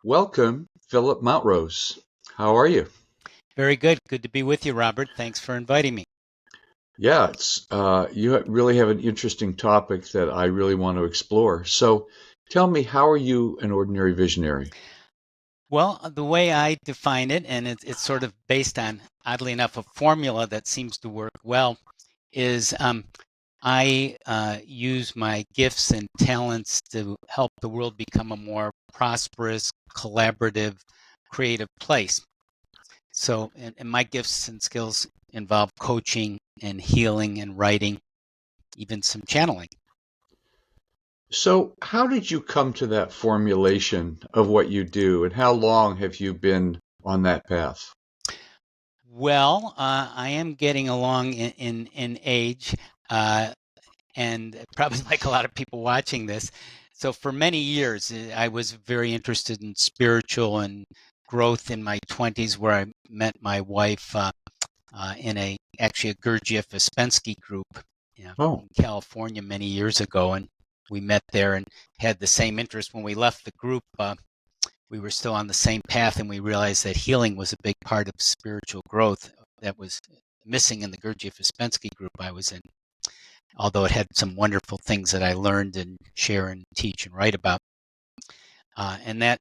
Welcome, Phillip Mountrose. How are you? Very good. Good to be with you, Robert. Thanks for inviting me. Yeah, really have an interesting topic that I really want to explore. So, tell me, how are you an ordinary visionary? Well, the way I define it, and it's sort of based on, oddly enough, a formula that seems to work well, is I use my gifts and talents to help the world become a more prosperous, collaborative, creative place. So, and my gifts and skills involve coaching and healing and writing, even some channeling. So, how did you come to that formulation of what you do, and how long have you been on that path? Well, I am getting along in age, uh, and probably like a lot of people watching this. So for many years, I was very interested in spiritual and growth in my 20s, where I met my wife in a actually a Gurdjieff Ouspensky group, Oh, in California many years ago, and we met there and had the same interest. When we left the group, we were still on the same path, and we realized that healing was a big part of spiritual growth that was missing in the Gurdjieff Ouspensky group I was in, although it had some wonderful things that I learned and share and teach and write about. And that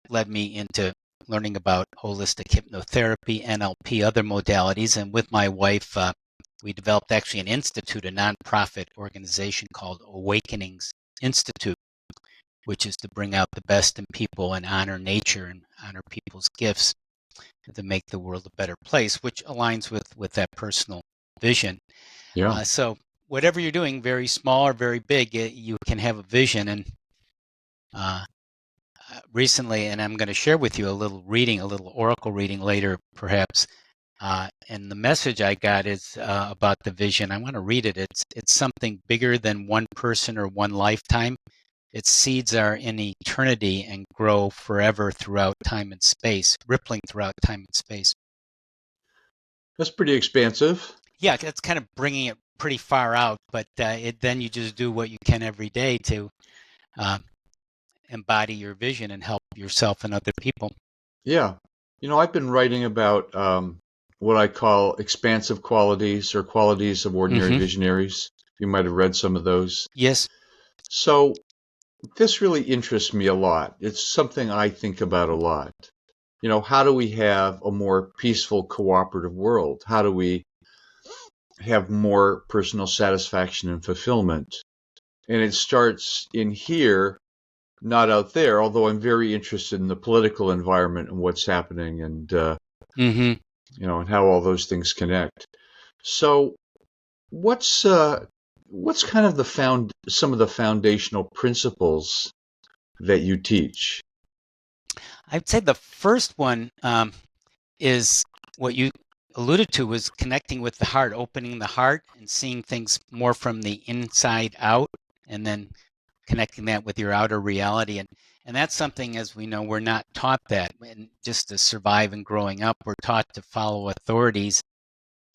led me into learning about holistic hypnotherapy, NLP, other modalities. And with my wife, we developed actually an institute, a nonprofit organization called Awakenings Institute, which is to bring out the best in people and honor nature and honor people's gifts to make the world a better place, which aligns with that personal vision. yeah. So whatever you're doing, very small or very big, you can have a vision. And uh, recently, and I'm going to share with you a little reading, a little oracle reading later, perhaps. And the message I got is about the vision. I want to read it. It's something bigger than one person or one lifetime. Its seeds are in eternity and grow forever throughout time and space, rippling throughout time and space. That's pretty expansive. Yeah, that's kind of bringing it pretty far out, but then you just do what you can every day to uh, embody your vision and help yourself and other people. Yeah. I've been writing about what I call expansive qualities or qualities of ordinary Hmm. visionaries. You might have read some of those. Yes. So, this really interests me a lot. It's something I think about a lot. How do we have a more peaceful, cooperative world? How do we have more personal satisfaction and fulfillment? And it starts in here, not out there, although I'm very interested in the political environment and what's happening Hmm. and how all those things connect. So, what's kind of some of the foundational principles that you teach? I'd say the first one is what you alluded to, was connecting with the heart, opening the heart and seeing things more from the inside out, and then connecting that with your outer reality. And that's something, as we know, we're not taught that. And just to survive and growing up, we're taught to follow authorities,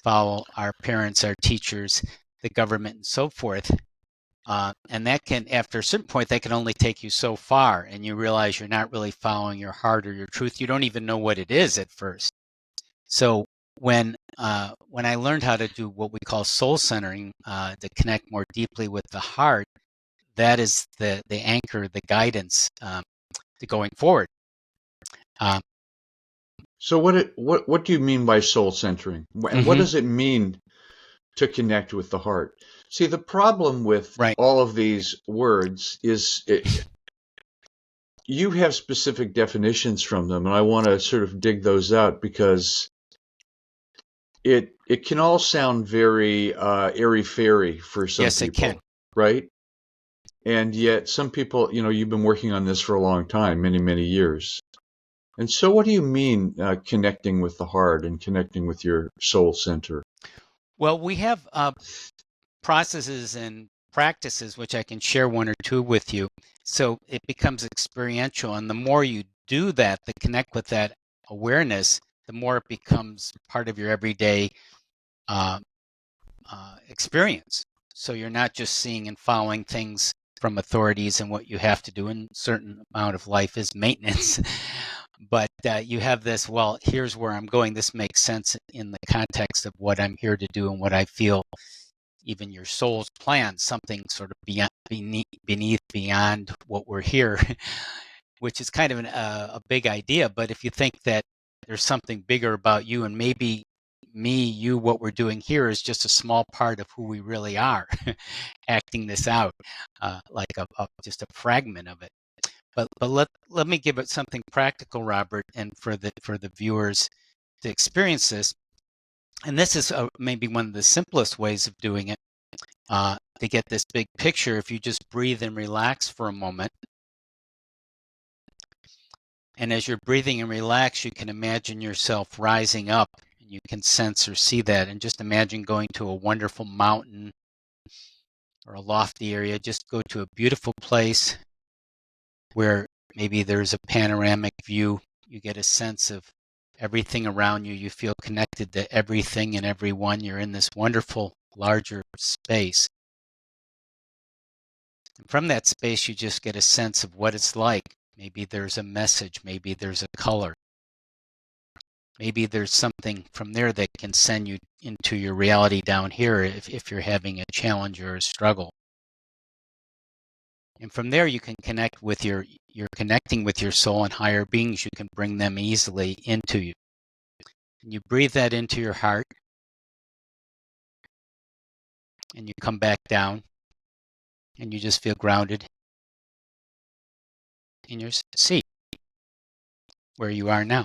follow our parents, our teachers, the government, and so forth. And that can, after a certain point, that can only take you so far, and you realize you're not really following your heart or your truth. You don't even know what it is at first. So when I learned how to do what we call soul centering, to connect more deeply with the heart, that is the anchor, the guidance to going forward. Um, So, what do you mean by soul centering? And what mhm, does it mean to connect with the heart? See, the problem with right. all of these words is you have specific definitions from them, and I want to sort of dig those out because it can all sound very airy-fairy for some Yes, it can. people, right? And yet some people, you've been working on this for a long time, many, many years. And so what do you mean connecting with the heart and connecting with your soul center? Well, we have processes and practices which I can share one or two with you. So it becomes experiential, and the more you do that, to connect with that awareness, the more it becomes part of your everyday uh, experience. So you're not just seeing and following things from authorities and what you have to do, and a certain amount of life is maintenance. But you have this, well, here's where I'm going. This makes sense in the context of what I'm here to do and what I feel, even your soul's plan, something sort of beyond what we're here, which is kind of a big idea. But if you think that there's something bigger about you, and maybe what we're doing here is just a small part of who we really are, acting this out, like just a fragment of it. But let me give it something practical, Robert, and for the viewers to experience this. And this is maybe one of the simplest ways of doing it, to get this big picture. If you just breathe and relax for a moment. And as you're breathing and relax, you can imagine yourself rising up, and you can sense or see that. And just imagine going to a wonderful mountain or a lofty area. Just go to a beautiful place where maybe there's a panoramic view. You get a sense of everything around you. You feel connected to everything and everyone. You're in this wonderful, larger space. And from that space, you just get a sense of what it's like. Maybe there's a message. Maybe there's a color. Maybe there's something from there that can send you into your reality down here if you're having a challenge or a struggle. And from there, you can connect with you're connecting with your soul and higher beings. You can bring them easily into you. And you breathe that into your heart, and you come back down, and you just feel grounded in your seat where you are now.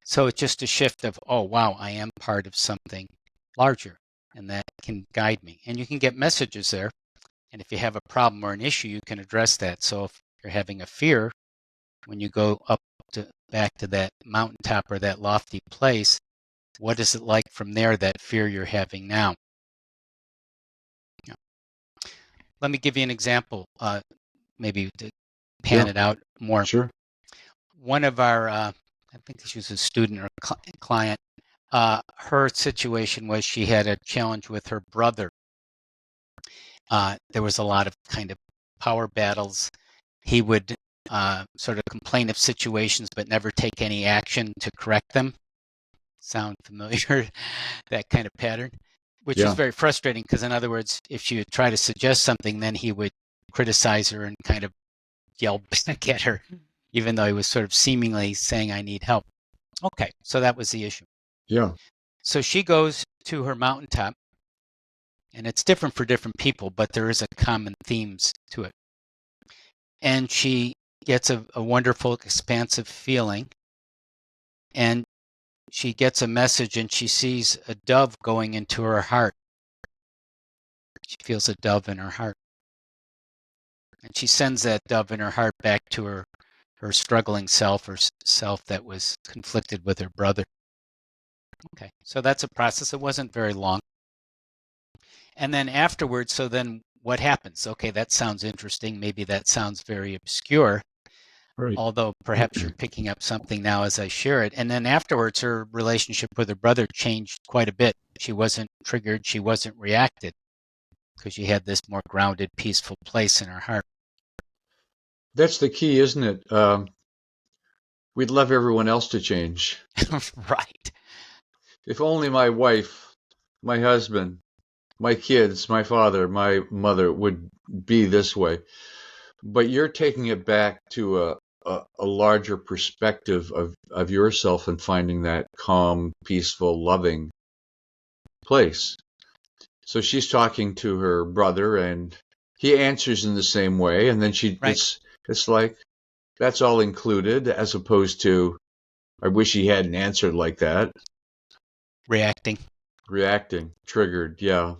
So it's just a shift of, oh, wow, I am part of something larger, and that can guide me. And you can get messages there. And if you have a problem or an issue, you can address that. So if you're having a fear, when you go back to that mountaintop or that lofty place, what is it like from there, that fear you're having now? Yeah. Let me give you an example, maybe to pan it out more. Sure. One of our, I think she was a student or a client, her situation was she had a challenge with her brother. There was a lot of kind of power battles. He would sort of complain of situations but never take any action to correct them. Sound familiar? That kind of pattern, which was very frustrating, because in other words, if she would try to suggest something, then he would criticize her and kind of yell back at her, even though he was sort of seemingly saying, I need help. Okay, so that was the issue. Yeah. So she goes to her mountaintop, and it's different for different people, but there is a common themes to it. And she gets a wonderful, expansive feeling, and she gets a message, and she sees a dove going into her heart. She feels a dove in her heart. And she sends that dove in her heart back to her struggling self, or self that was conflicted with her brother. Okay, so that's a process. It wasn't very long. And then afterwards, so then what happens? Okay, that sounds interesting. Maybe that sounds very obscure. Right. Although perhaps you're picking up something now as I share it. And then afterwards, her relationship with her brother changed quite a bit. She wasn't triggered. She wasn't reacted, because she had this more grounded, peaceful place in her heart. That's the key, isn't it? We'd love everyone else to change. Right. If only my wife, my husband, my kids, my father, my mother would be this way. But you're taking it back to a larger perspective of yourself, and finding that calm, peaceful, loving place. So she's talking to her brother, and he answers in the same way, and then it's like that's all included, as opposed to, I wish he hadn't answered like that. Reacting, triggered, yeah.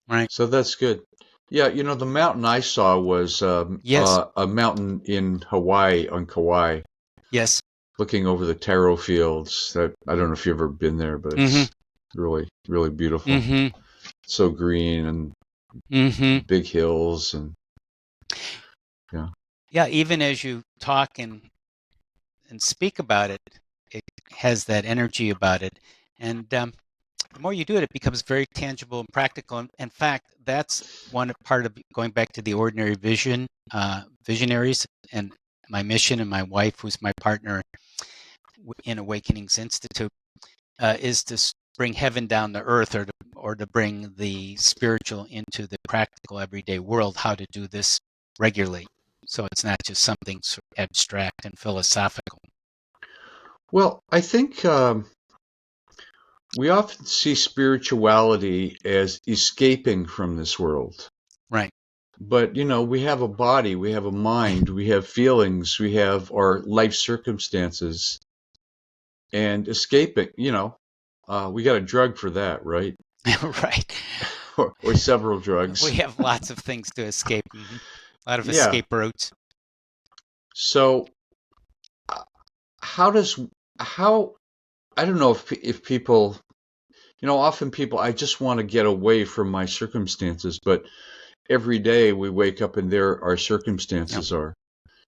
Right. So that's good. Yeah, the mountain I saw was a mountain in Hawaii, on Kauai. Yes. Looking over the taro fields. I don't know if you've ever been there, but it's really, really beautiful. Mm-hmm. So green, and big hills, and yeah. Yeah, even as you talk and speak about it, it has that energy about it. And the more you do it, it becomes very tangible and practical. And in fact, that's one part of going back to the ordinary visionaries, and my mission, and my wife, who's my partner in Awakenings Institute, is to bring heaven down to earth, or to bring the spiritual into the practical everyday world. How to do this regularly, so it's not just something sort of abstract and philosophical. Well, I think we often see spirituality as escaping from this world. Right. But, we have a body, we have a mind, we have feelings, we have our life circumstances. And escaping, we got a drug for that, right? Right. Or several drugs. We have lots of things to escape. Mm-hmm. A lot of Yeah. escape routes. So, how I don't know if people, often people, I just want to get away from my circumstances, but every day we wake up and there our circumstances are.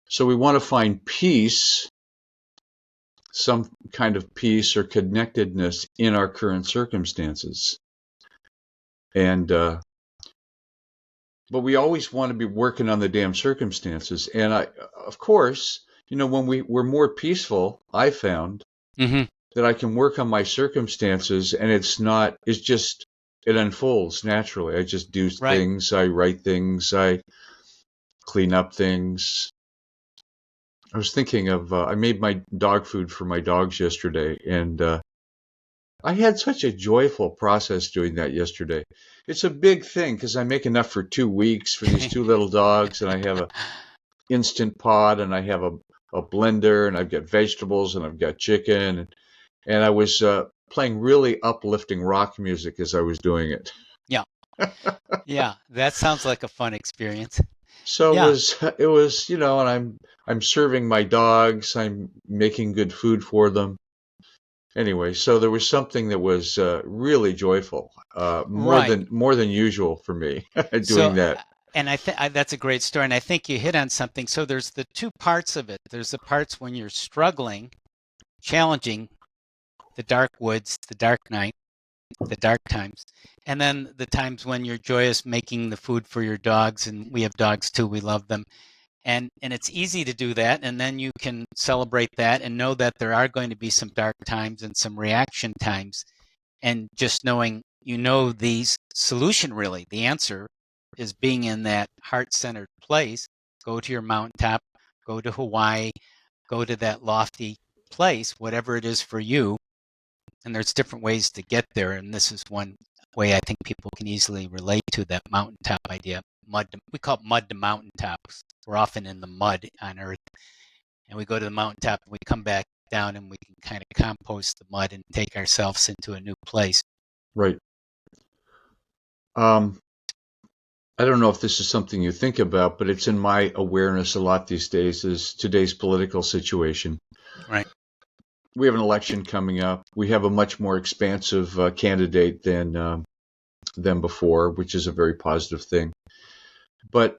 So we want to find peace, some kind of peace or connectedness in our current circumstances. And, but we always want to be working on the damn circumstances. And of course, when we're more peaceful, I found Mm-hmm. that I can work on my circumstances, and it unfolds naturally. I just do things, I write things, I clean up things. I was thinking of, I made my dog food for my dogs yesterday, and I had such a joyful process doing that yesterday. It's a big thing because I make enough for 2 weeks for these two little dogs, and I have a Instant Pot, and I have a blender, and I've got vegetables, and I've got chicken, and I was playing really uplifting rock music as I was doing it. Yeah. Yeah, that sounds like a fun experience. So it was, and I'm serving my dogs, I'm making good food for them. Anyway, so there was something that was really joyful, more than usual for me doing that. And I think that's a great story, and I think you hit on something. So there's the two parts of it. There's the parts when you're struggling, challenging, the dark woods, the dark night, the dark times, and then the times when you're joyous, making the food for your dogs. And we have dogs too, we love them. And it's easy to do that, and then you can celebrate that and know that there are going to be some dark times and some reaction times. And just knowing, the solution, really, the answer is being in that heart-centered place. Go to your mountaintop, go to Hawaii, go to that lofty place, whatever it is for you. And there's different ways to get there, and this is one way I think people can easily relate to that mountaintop idea. We call it mud to mountaintops. We're often in the mud on Earth, and we go to the mountaintop, and we come back down, and we can kind of compost the mud and take ourselves into a new place. Right. I don't know if this is something you think about, but it's in my awareness a lot these days, is today's political situation. Right. We have an election coming up. We have a much more expansive candidate than before, which is a very positive thing. But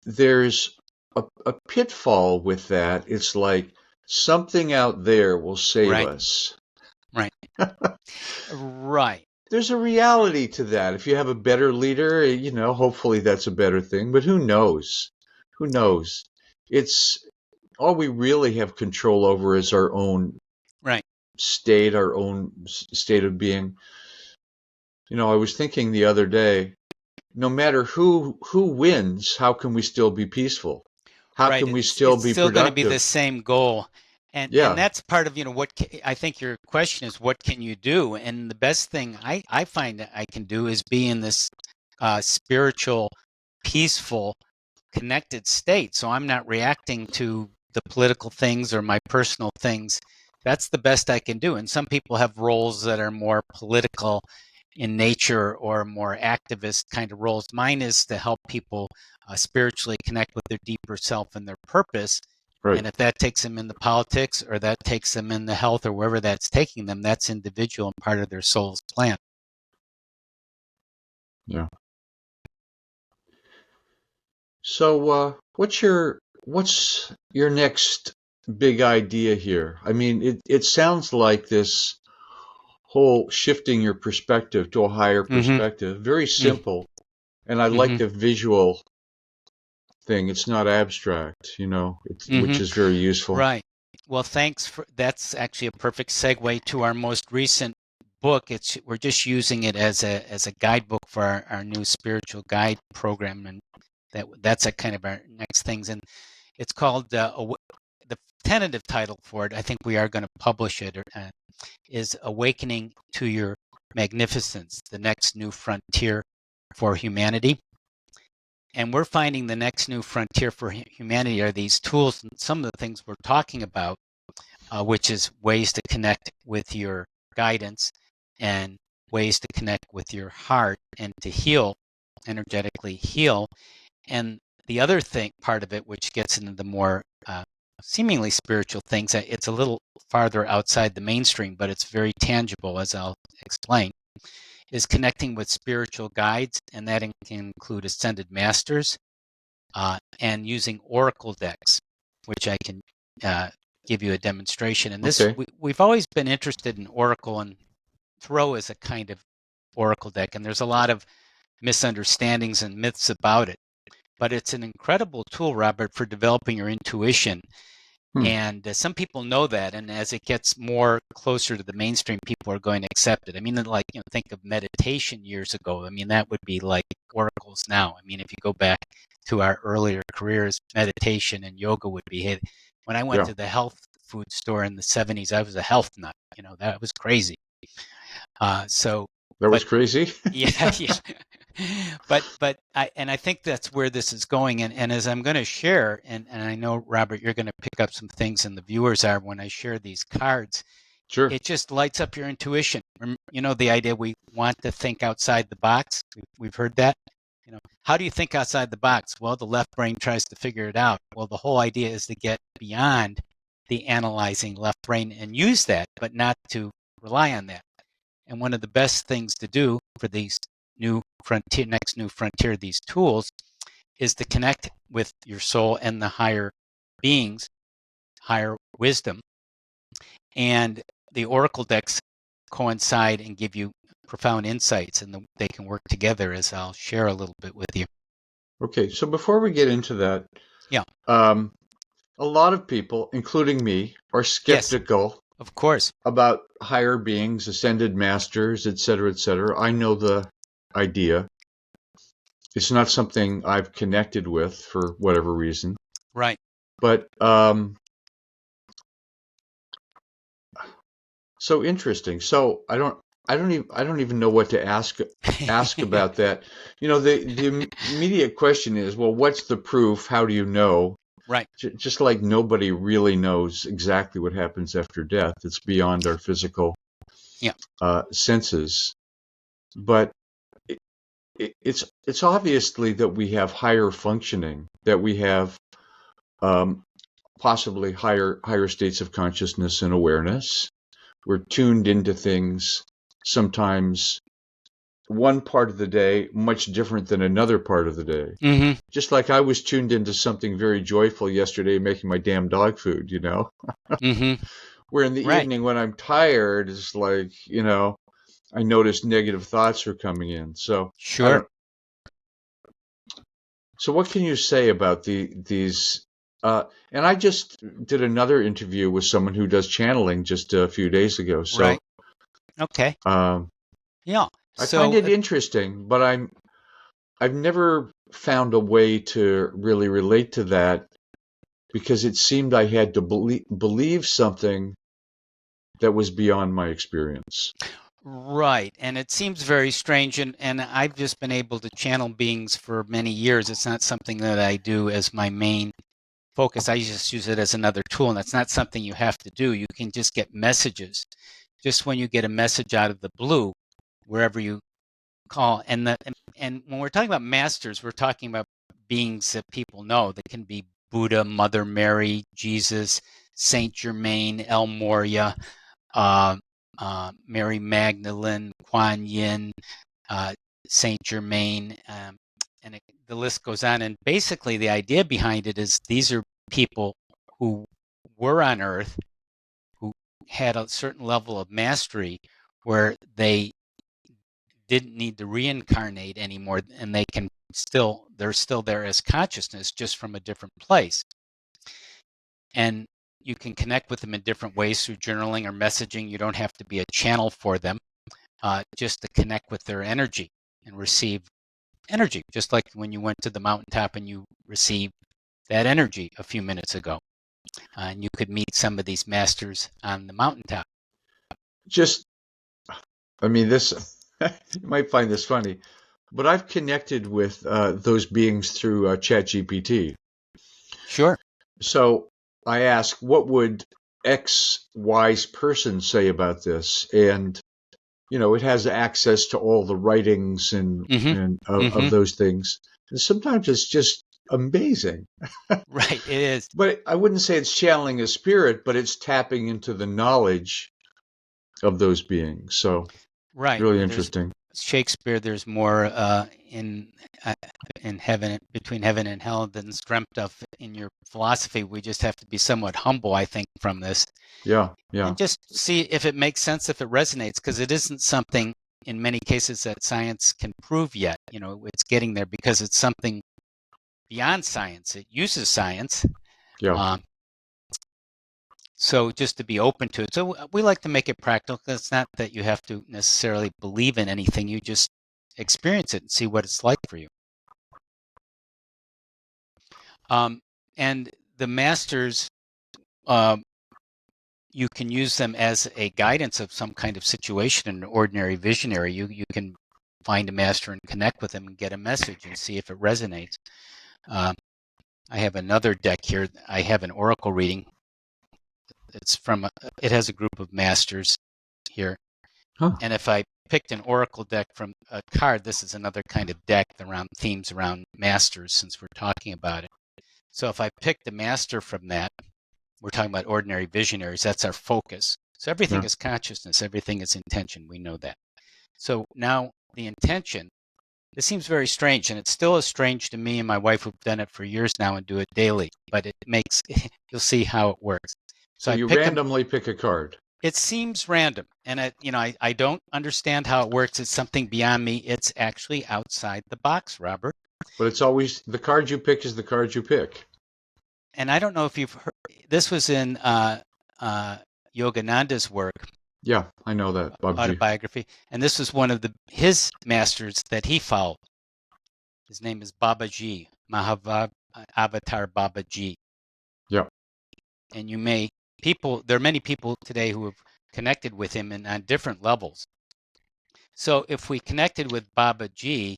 there's a pitfall with that. It's like something out there will save us. Right. Right. There's a reality to that. If you have a better leader, hopefully that's a better thing. But who knows? Who knows? It's all we really have control over is our own state, our own state of being. I was thinking the other day, no matter who wins, how can we still be peaceful? How can we still be productive? It's still going to be the same goal. And that's part of, what I think your question is, what can you do? And the best thing I find that I can do is be in this spiritual, peaceful, connected state. So I'm not reacting to the political things or my personal things. That's the best I can do. And some people have roles that are more political in nature or more activist kind of roles. Mine is to help people spiritually connect with their deeper self and their purpose. Right. And if that takes them into politics, or that takes them into health, or wherever that's taking them, that's individual and part of their soul's plan. Yeah. So what's your next big idea here? I mean, it sounds like this whole shifting your perspective to a higher Mm-hmm. perspective. Very simple. And I like Mm-hmm. the visual thing. It's not abstract, which Mm-hmm. is very useful. Right. Well, thanks for that's actually a perfect segue to our most recent book. We're just using it as a guidebook for our new spiritual guide program, and that's a kind of our next things. And it's called the tentative title for it. I think we are going to publish it. Is Awakening to Your Magnificence: The Next New Frontier for Humanity. And we're finding the next new frontier for humanity are these tools and some of the things we're talking about, which is ways to connect with your guidance and ways to connect with your heart and to heal, energetically heal. And the other part of it, which gets into the more seemingly spiritual things, it's a little farther outside the mainstream, but it's very tangible, as I'll explain, is connecting with spiritual guides, and that can include ascended masters, and using oracle decks, which I can give you a demonstration. And this Okay. we've always been interested in oracle, and Thoreau is a kind of oracle deck, and there's a lot of misunderstandings and myths about it. But it's an incredible tool, Robert, for developing your intuition. Hmm. And some people know that, and as it gets more closer to the mainstream, people are going to accept it. I mean, like, think of meditation years ago. I mean, that would be like oracles now. I mean, if you go back to our earlier careers, meditation and yoga would be hit. When I went Yeah. to the health food store in the 70s, I was a health nut. That was crazy. So, That was but crazy. yeah, yeah. But I think that's where this is going. And as I'm going to share, and I know, Robert, you're going to pick up some things, and the viewers are, when I share these cards, Sure. it just lights up your intuition. The idea we want to think outside the box. We've heard that. How do you think outside the box? Well, the left brain tries to figure it out. Well, the whole idea is to get beyond the analyzing left brain and use that, but not to rely on that. And one of the best things to do for these next new frontier, these tools, is to connect with your soul and the higher beings, higher wisdom. And the oracle decks coincide and give you profound insights, and they can work together, as I'll share a little bit with you. Okay. So before we get into that, Yeah. A lot of people, including me, are Yes, skeptical of course. about higher beings, ascended masters, etc., etc. I know the idea. It's not something I've connected with for whatever reason. Right. But so interesting. So I don't even know what to ask about that. The immediate question is, well, what's the proof? How do you know? Right. Just like nobody really knows exactly what happens after death. It's beyond our physical Yeah. senses. But it's obviously that we have higher functioning, that we have possibly higher states of consciousness and awareness. We're tuned into things sometimes one part of the day much different than another part of the day. Mm-hmm. Just like I was tuned into something very joyful yesterday, making my damn dog food, Mm-hmm. Where in the Right. evening when I'm tired, it's like, I notice negative thoughts are coming in. So I Sure. don't. So what can you say about these? And I just did another interview with someone who does channeling just a few days ago. So Right. Okay. um, Yeah. I find So it interesting, but I've never found a way to really relate to that because it seemed I had to believe something that was beyond my experience. right. And it seems very strange. And I've just been able to channel beings for many years. It's not something that I do as my main focus. I just use it as another tool. And that's not something you have to do. You can just get messages. Just when you get a message out of the blue, wherever you call. And when we're talking about masters, we're talking about beings that people know. That can be Buddha, Mother Mary, Jesus, Saint Germain, El Morya, uh, Mary Magdalene, Kuan Yin, Saint Germain, and the list goes on. And basically, the idea behind it is these are people who were on Earth, who had a certain level of mastery, where they didn't need to reincarnate anymore, and they're still there as consciousness, just from a different place. And you can connect with them in different ways through journaling or messaging. You don't have to be a channel for them, just to connect with their energy and receive energy, just like when you went to the mountaintop and you received that energy a few minutes ago. And you could meet some of these masters on the mountaintop. Just, I mean, this, you might find this funny, but I've connected with those beings through ChatGPT. Sure. So I ask, what would X wise person say about this? And it has access to all the writings and Mm-hmm. of Mm-hmm. those things. And sometimes it's just amazing. Right. It is. But I wouldn't say it's channeling a spirit, but it's tapping into the knowledge of those beings. So Right. really Where there's interesting. Shakespeare, there's more in heaven, between heaven and hell, than's dreamt of in your philosophy. We just have to be somewhat humble, I think, from this, Yeah, yeah, and just see if it makes sense, if it resonates, because it isn't something in many cases that science can prove yet. It's getting there because it's something beyond science. It uses science. yeah. Um, so just to be open to it. So we like to make it practical. It's not that you have to necessarily believe in anything. You just experience it and see what it's like for you. And the masters, you can use them as a guidance of some kind of situation. An ordinary visionary, you can find a master and connect with them and get a message and see if it resonates. I have another deck here. I have an oracle reading. It has a group of masters here. Huh. And if I picked an oracle deck from a card, this is another kind of deck around themes around masters, since we're talking about it. So if I picked a master from that, we're talking about ordinary visionaries. That's our focus. So everything Yeah. is consciousness. Everything is intention. We know that. So now the intention, this seems very strange, and it still is strange to me and my wife, who've done it for years now and do it daily, but you'll see how it works. So I you pick them. randomly pick a card. It seems random, and I don't understand how it works. It's something beyond me. It's actually outside the box, Robert. But it's always the card you pick is the card you pick. And I don't know if you've heard, this was in Yogananda's work, Yeah, I know that, Babaji. autobiography, and this was one of his masters that he followed. His name is Babaji, Avatar Babaji. Yeah. And there are many people today who have connected with him on different levels. So if we connected with Babaji,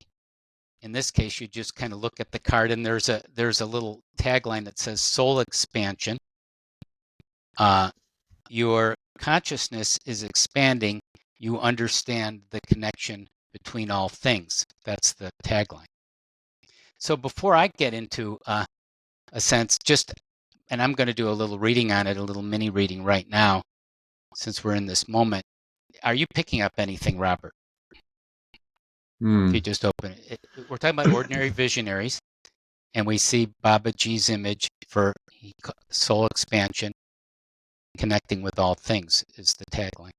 in this case, you just kind of look at the card, and there's a little tagline that says soul expansion. Your consciousness is expanding. You understand the connection between all things. That's the tagline. So before I get into a sense, and I'm going to do a little reading on it, a little mini reading right now, since we're in this moment. Are you picking up anything, Robert? If you just open it. We're talking about ordinary visionaries, and we see Babaji's image for soul expansion, connecting with all things is the tagline.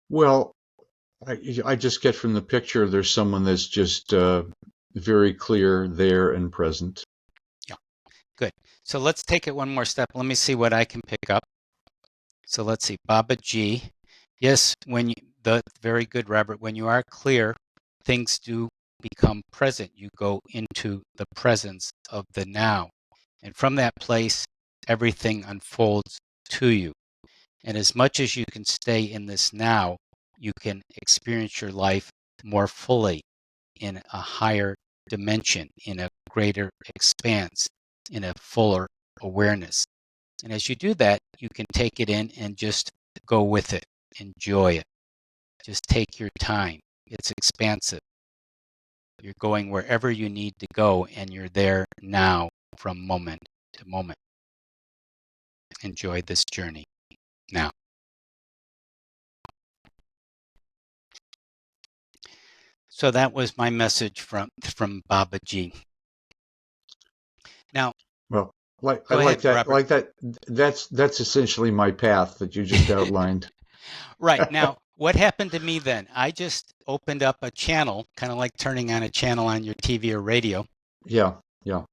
Well, I just get from the picture there's someone that's just very clear there and present. Yeah, good. So let's take it one more step. Let me see what I can pick up. So let's see, Babaji. Yes, very good, Robert. When you are clear, things do become present. You go into the presence of the now. And from that place, everything unfolds to you. And as much as you can stay in this now, you can experience your life more fully in a higher dimension, in a greater expanse, in a fuller awareness. And as you do that, you can take it in and just go with it, enjoy it. Just take your time. It's expansive. You're going wherever you need to go, and you're there now from moment to moment. Enjoy this journey now. So that was my message from Babaji. Now, Well, I go like ahead, that. Robert. That's essentially my path that you just outlined. Right. Now, what happened to me then? I just opened up a channel, kind of like turning on a channel on your TV or radio, Yeah, yeah,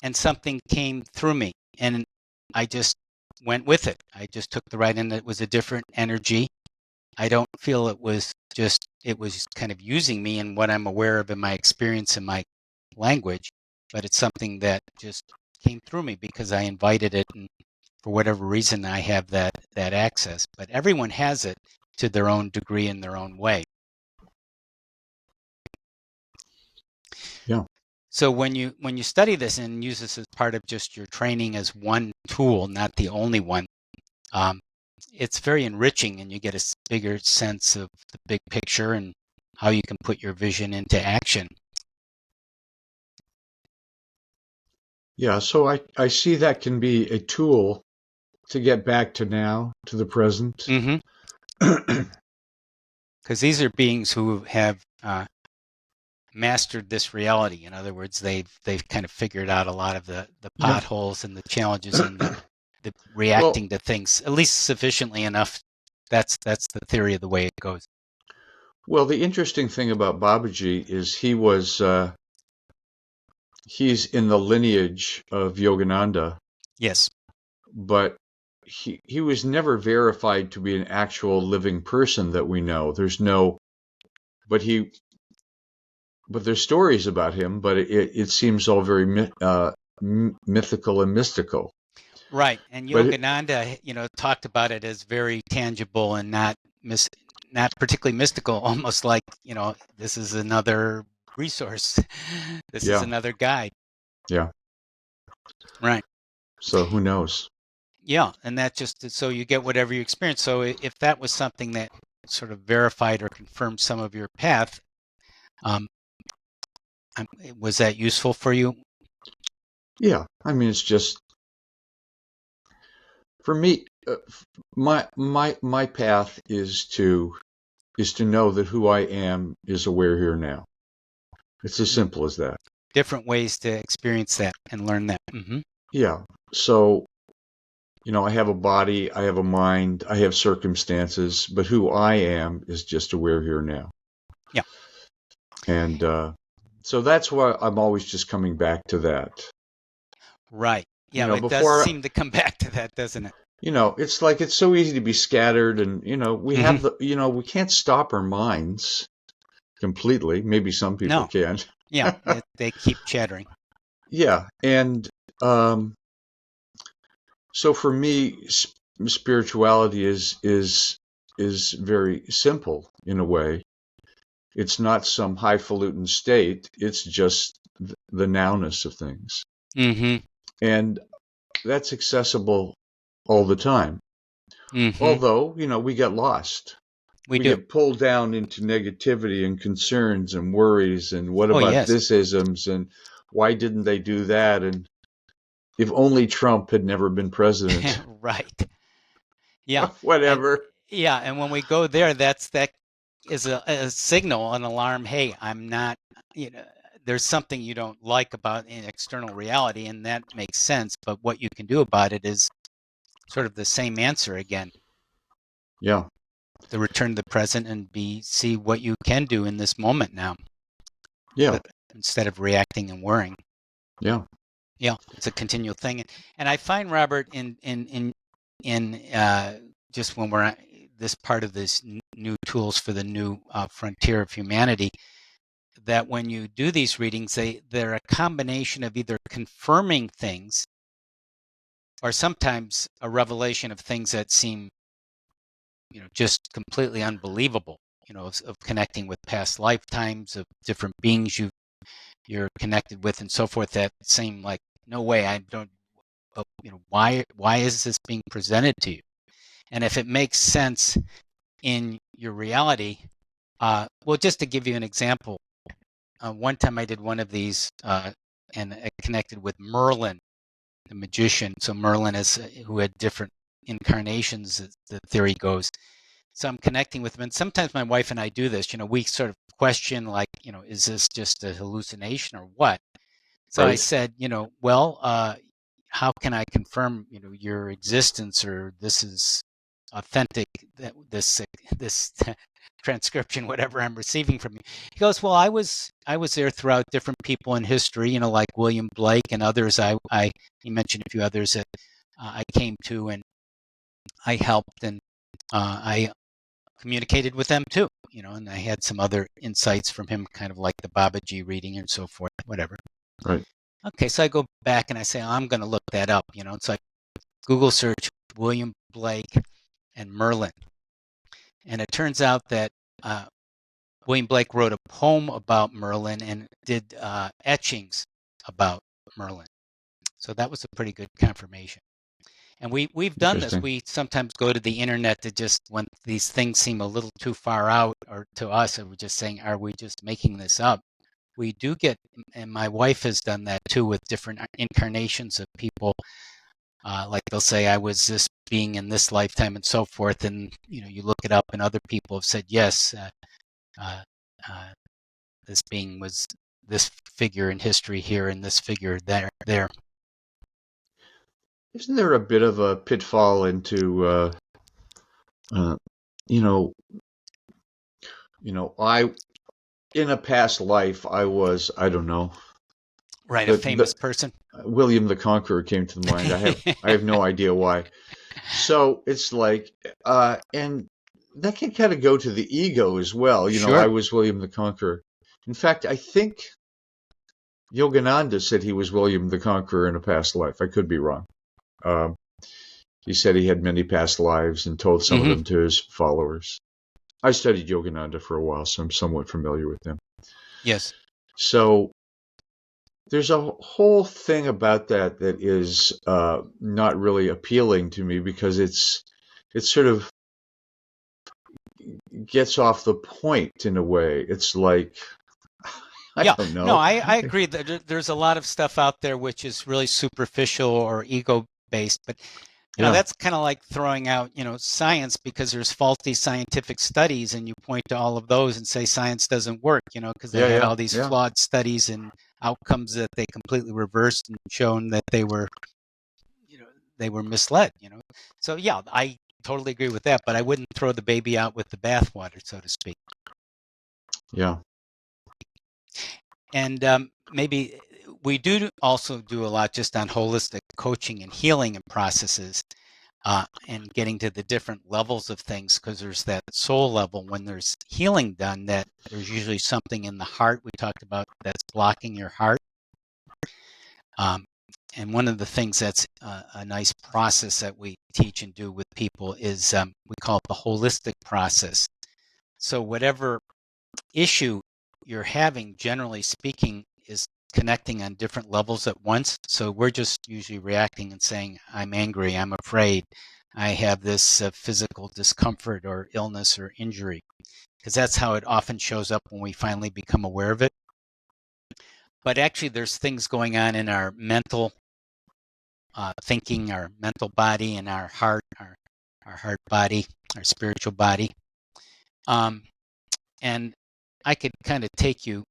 and something came through me, and I just went with it. I just took the ride, and it was a different energy. I don't feel it was kind of using me in what I'm aware of in my experience and my language, but it's something that just came through me because I invited it, and for whatever reason I have that access. But everyone has it to their own degree in their own way. yeah. So when you study this and use this as part of just your training as one tool, not the only one, um, it's very enriching, and you get a bigger sense of the big picture and how you can put your vision into action. Yeah, so I see that can be a tool to get back to now, to the present. Mm-hmm. Because these are beings who have mastered this reality. In other words, they've kind of figured out a lot of the Yeah. potholes and the challenges and the Well, reacting to things at least sufficiently enough. That's the theory of the way it goes. well, the interesting thing about Babaji is he's in the lineage of Yogananda, Yes. but he was never verified to be an actual living person that we know. There's no, but he but there's stories about him, but it seems all very mythical and mystical. Right. And But it, Yogananda, talked about it as very tangible and not particularly mystical, almost like, this is another resource. This is yeah, another guide. yeah. Right. So who knows? Yeah. And that just so you get whatever you experience. So if that was something that sort of verified or confirmed some of your path, um, was that useful for you? Yeah, I mean, it's just for me. My path is to know that who I am is aware here now. It's as simple as that. Different ways to experience that and learn that. Mm-hmm. Yeah. So, I have a body, I have a mind, I have circumstances, but who I am is just aware here now. Yeah. And so that's why I'm always just coming back to that. Right. Yeah, it does Before, seem to come back to that, doesn't it? it's like it's so easy to be scattered and, we Mm-hmm. have we can't stop our minds completely. Maybe some people No. can. Yeah, they keep chattering. Yeah. And so for me, spirituality is very simple in a way. It's not some highfalutin state. It's just the nowness of things, Mm-hmm. and that's accessible all the time. Mm-hmm. Although we get lost, We we do. get pulled down into negativity and concerns and worries, and what Oh, about yes. this isms, and why didn't they do that, and if only Trump had never been president. Right. Yeah. And Whatever. and when we go there, that is a signal, an alarm. Hey, I'm not, you know, there's something you don't like about an external reality, and that makes sense. But what you can do about it is sort of the same answer again. Yeah. To return to the present and see what you can do in this moment now, Yeah. but instead of reacting and worrying. Yeah. Yeah, it's a continual thing, and I find, Robert, in just when we're this part of this new tools for the new frontier of humanity, that when you do these readings, they're a combination of either confirming things or sometimes a revelation of things that seem, just completely unbelievable. Of connecting with past lifetimes of different beings you're connected with and so forth that seem like no way. I don't. Why is this being presented to you? And if it makes sense in your reality, well, just to give you an example, one time I did one of these, and I connected with Merlin, the magician. So Merlin is who had different incarnations, as the theory goes. So I'm connecting with him, and sometimes my wife and I do this. We sort of question, like, is this just a hallucination or what? So I Right. said, well, how can I confirm, your existence, or this is authentic this transcription, whatever I'm receiving from you. He goes, well, I was there throughout different people in history, like William Blake and others. He mentioned a few others that I came to and I helped, and I communicated with them too, and I had some other insights from him, kind of like the Babaji reading and so forth, whatever. Right. Okay, so I go back and I say, I'm going to look that up, so I Google search William Blake and Merlin. And it turns out that William Blake wrote a poem about Merlin and did etchings about Merlin. So that was a pretty good confirmation. And we've done this. We sometimes go to the internet to just, when these things seem a little too far out, or to us, and we're just saying, are we just making this up? We do get, and my wife has done that too, with different incarnations of people. Like they'll say, I was this being in this lifetime and so forth. And, you look it up and other people have said, yes, this being was this figure in history here and this figure there. Isn't there a bit of a pitfall into, in a past life, I was, I don't know. Right, a famous person. William the Conqueror came to mind. I have no idea why. So it's like, and that can kind of go to the ego as well. Sure. I was William the Conqueror. In fact, I think Yogananda said he was William the Conqueror in a past life. I could be wrong. He said he had many past lives and told some of them to his followers. I studied Yogananda for a while, so I'm somewhat familiar with him. Yes. So there's a whole thing about that is not really appealing to me, because it sort of gets off the point in a way. It's like, I don't know. No, I agree that there's a lot of stuff out there which is really superficial or ego-based, but that's kind of like throwing out, science, because there's faulty scientific studies, and you point to all of those and say science doesn't work, because they had all these flawed studies and outcomes that they completely reversed and shown that they were misled, So yeah, I totally agree with that, but I wouldn't throw the baby out with the bathwater, so to speak. Yeah. And maybe we do also do a lot just on holistic coaching and healing and processes, and getting to the different levels of things, because there's that soul level when there's healing done, that there's usually something in the heart we talked about that's blocking your heart. And one of the things that's a nice process that we teach and do with people is we call it the holistic process. So whatever issue you're having, generally speaking, is connecting on different levels at once. So we're just usually reacting and saying, I'm angry, I'm afraid, I have this physical discomfort or illness or injury, because that's how it often shows up when we finally become aware of it. But actually, there's things going on in our mental thinking, our mental body, and our heart, our heart body, our spiritual body. And I could kind of take you,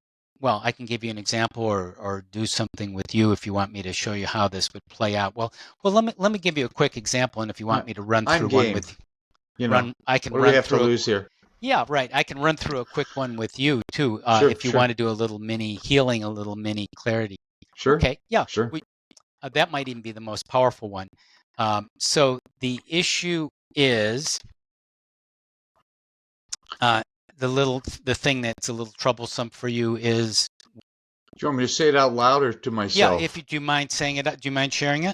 I can give you an example or do something with you if you want me to show you how this would play out. Well, let me give you a quick example, and if you want me to run through one with you, I can what do run we have through to lose here? Yeah, right. I can run through a quick one with you too, if you want to do a little mini healing, a little mini clarity. Sure. Okay. Yeah. Sure. That might even be the most powerful one. So the issue is the thing that's a little troublesome for you is. Do you want me to say it out loud or to myself? Yeah, do you mind saying it? Do you mind sharing it?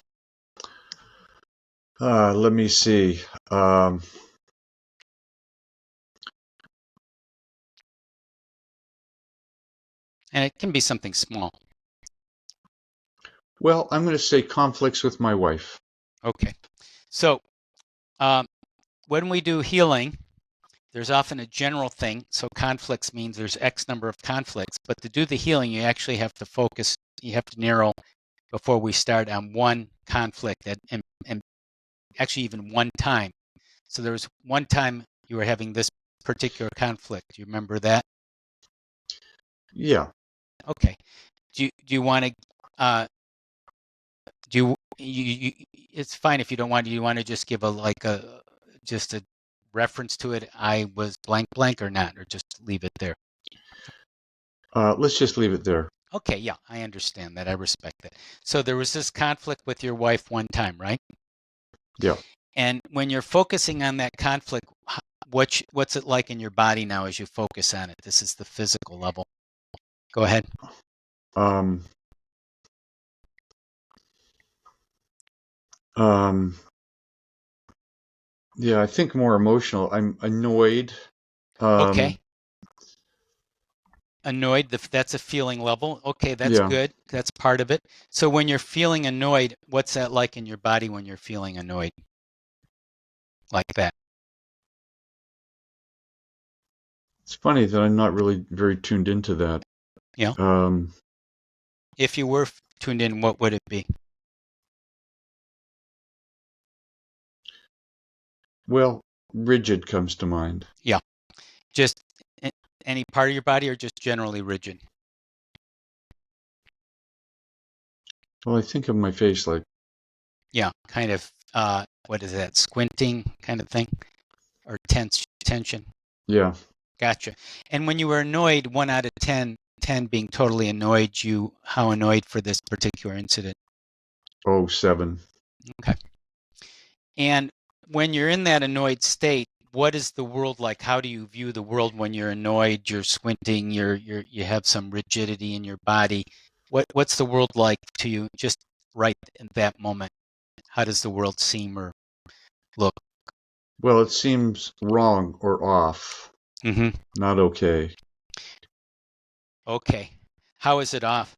Let me see. And it can be something small. Well, I'm going to say conflicts with my wife. Okay. So when we do healing, there's often a general thing. So conflicts means there's X number of conflicts. But to do the healing, you actually have to focus. You have to narrow before we start on one conflict, and actually even one time. So there was one time you were having this particular conflict. Do you remember that? Yeah. Okay. Do you want to? Do you? It's fine if you don't want to. You want to just give just a reference to it, I was blank blank, or not, or just leave it there? Let's just leave it there. Okay, yeah, I understand that. I respect that. So there was this conflict with your wife one time, right? Yeah. And when you're focusing on that conflict, what's it like in your body now as you focus on it? This is the physical level. Go ahead. Um, um, yeah, I think more emotional. I'm annoyed. Okay. Um, Annoyed, that's a feeling level. Okay, that's yeah. good. That's part of it. So when you're feeling annoyed, what's that like in your body when you're feeling annoyed? Like that. It's funny that I'm not really very tuned into that. Yeah. Um, If you were tuned in, what would it be? well, rigid comes to mind. Yeah. Just any part of your body, or just generally rigid? Well, I think of my face like, Yeah, kind of, what is that, squinting kind of thing, or tension? yeah, Gotcha. And when you were annoyed, 1 out of 10, 10 being totally annoyed, how annoyed for this particular incident? oh, 7. Okay. And when you're in that annoyed state, what is the world like? How do you view the world when you're annoyed, you're squinting, you have some rigidity in your body? What's the world like to you just right in that moment? How does the world seem or look? Well, it seems wrong or off, Mm-hmm. not okay. Okay. How is it off?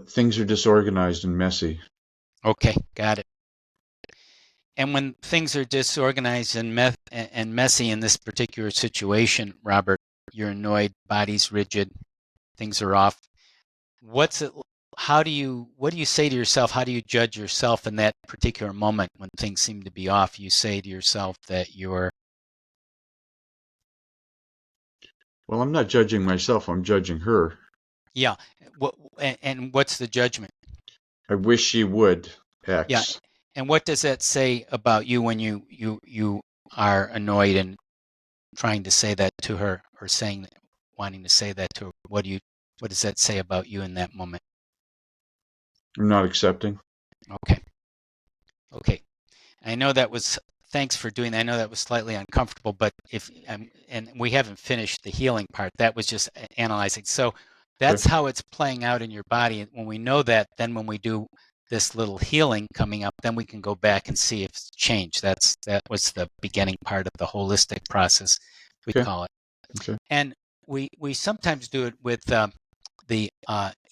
Things are disorganized and messy. Okay, got it. And when things are disorganized and messy in this particular situation, Robert, you're annoyed, body's rigid, things are off. What's it? What do you say to yourself? How do you judge yourself in that particular moment when things seem to be off? You say to yourself that you're, Well, I'm not judging myself, I'm judging her. yeah. And what's the judgment? I wish she would, Yeah. X. And what does that say about you when you are annoyed and trying to say that to her, or wanting to say that to her? What does that say about you in that moment? I'm not accepting. Okay. Okay. I know that was, thanks for doing that. I know that was slightly uncomfortable, but and we haven't finished the healing part. That was just analyzing. So that's Okay. how it's playing out in your body. And when we know that, then when we do this little healing coming up, then we can go back and see if it's changed. That was the beginning part of the holistic process, we Okay. call it. Okay. And we sometimes do it with the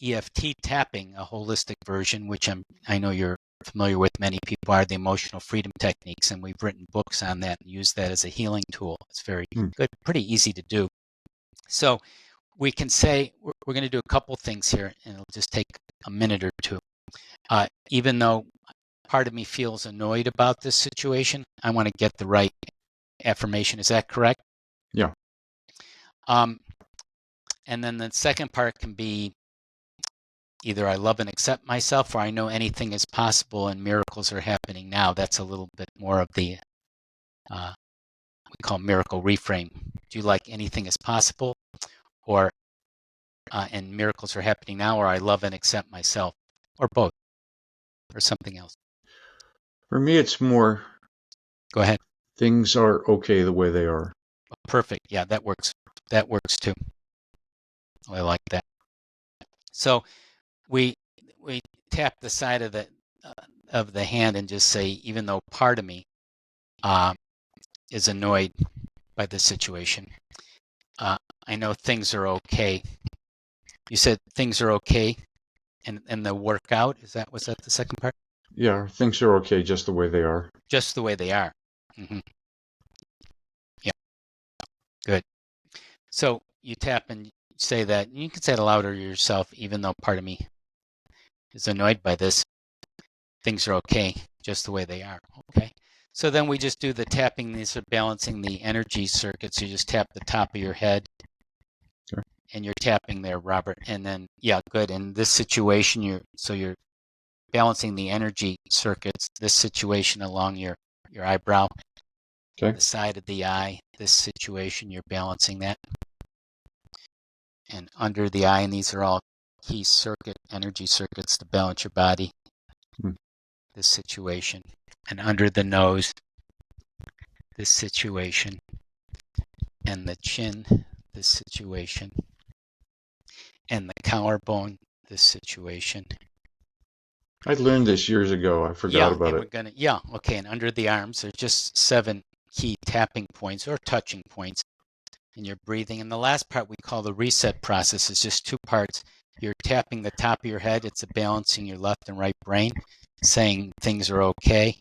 EFT tapping, a holistic version, which I know you're familiar with. Many people are, the emotional freedom techniques, and we've written books on that and use that as a healing tool. It's very Hmm. good, pretty easy to do. So we can say we're going to do a couple things here, and it'll just take a minute or two. Even though part of me feels annoyed about this situation, I want to get the right affirmation. Is that correct? Yeah. And then the second part can be either I love and accept myself, or I know anything is possible and miracles are happening now. That's a little bit more of the we call miracle reframe. Do you like anything is possible, or and miracles are happening now, or I love and accept myself, or both, or something else? For me, it's more Go ahead. things are okay the way they are. Perfect. Yeah, that works. That works too. I like that. So we tap the side of the hand and just say, even though part of me is annoyed by this situation, I know things are okay. You said things are okay, and the workout, was that the second part? Yeah, things are okay just the way they are. Just the way they are. Mm-hmm. Yeah, good. So you tap and say that. You can say it louder to yourself, even though part of me is annoyed by this. Things are okay, just the way they are. Okay. So then we just do the tapping. These are balancing the energy circuits. You just tap the top of your head. Sure. And you're tapping there, Robert. And then, yeah, good. In this situation, you're balancing the energy circuits, this situation along your your eyebrow, Okay. the side of the eye, this situation, you're balancing that. And under the eye, and these are all key energy circuits to balance your body, Hmm. this situation. And under the nose, this situation. And the chin, this situation. And the collarbone, this situation. I learned this years ago. I forgot about and it. we're gonna, okay, and under the arms, there's just 7 key tapping points or touching points in your breathing. And the last part we call the reset process is just 2 parts. You're tapping the top of your head. It's a balancing your left and right brain, saying things are okay,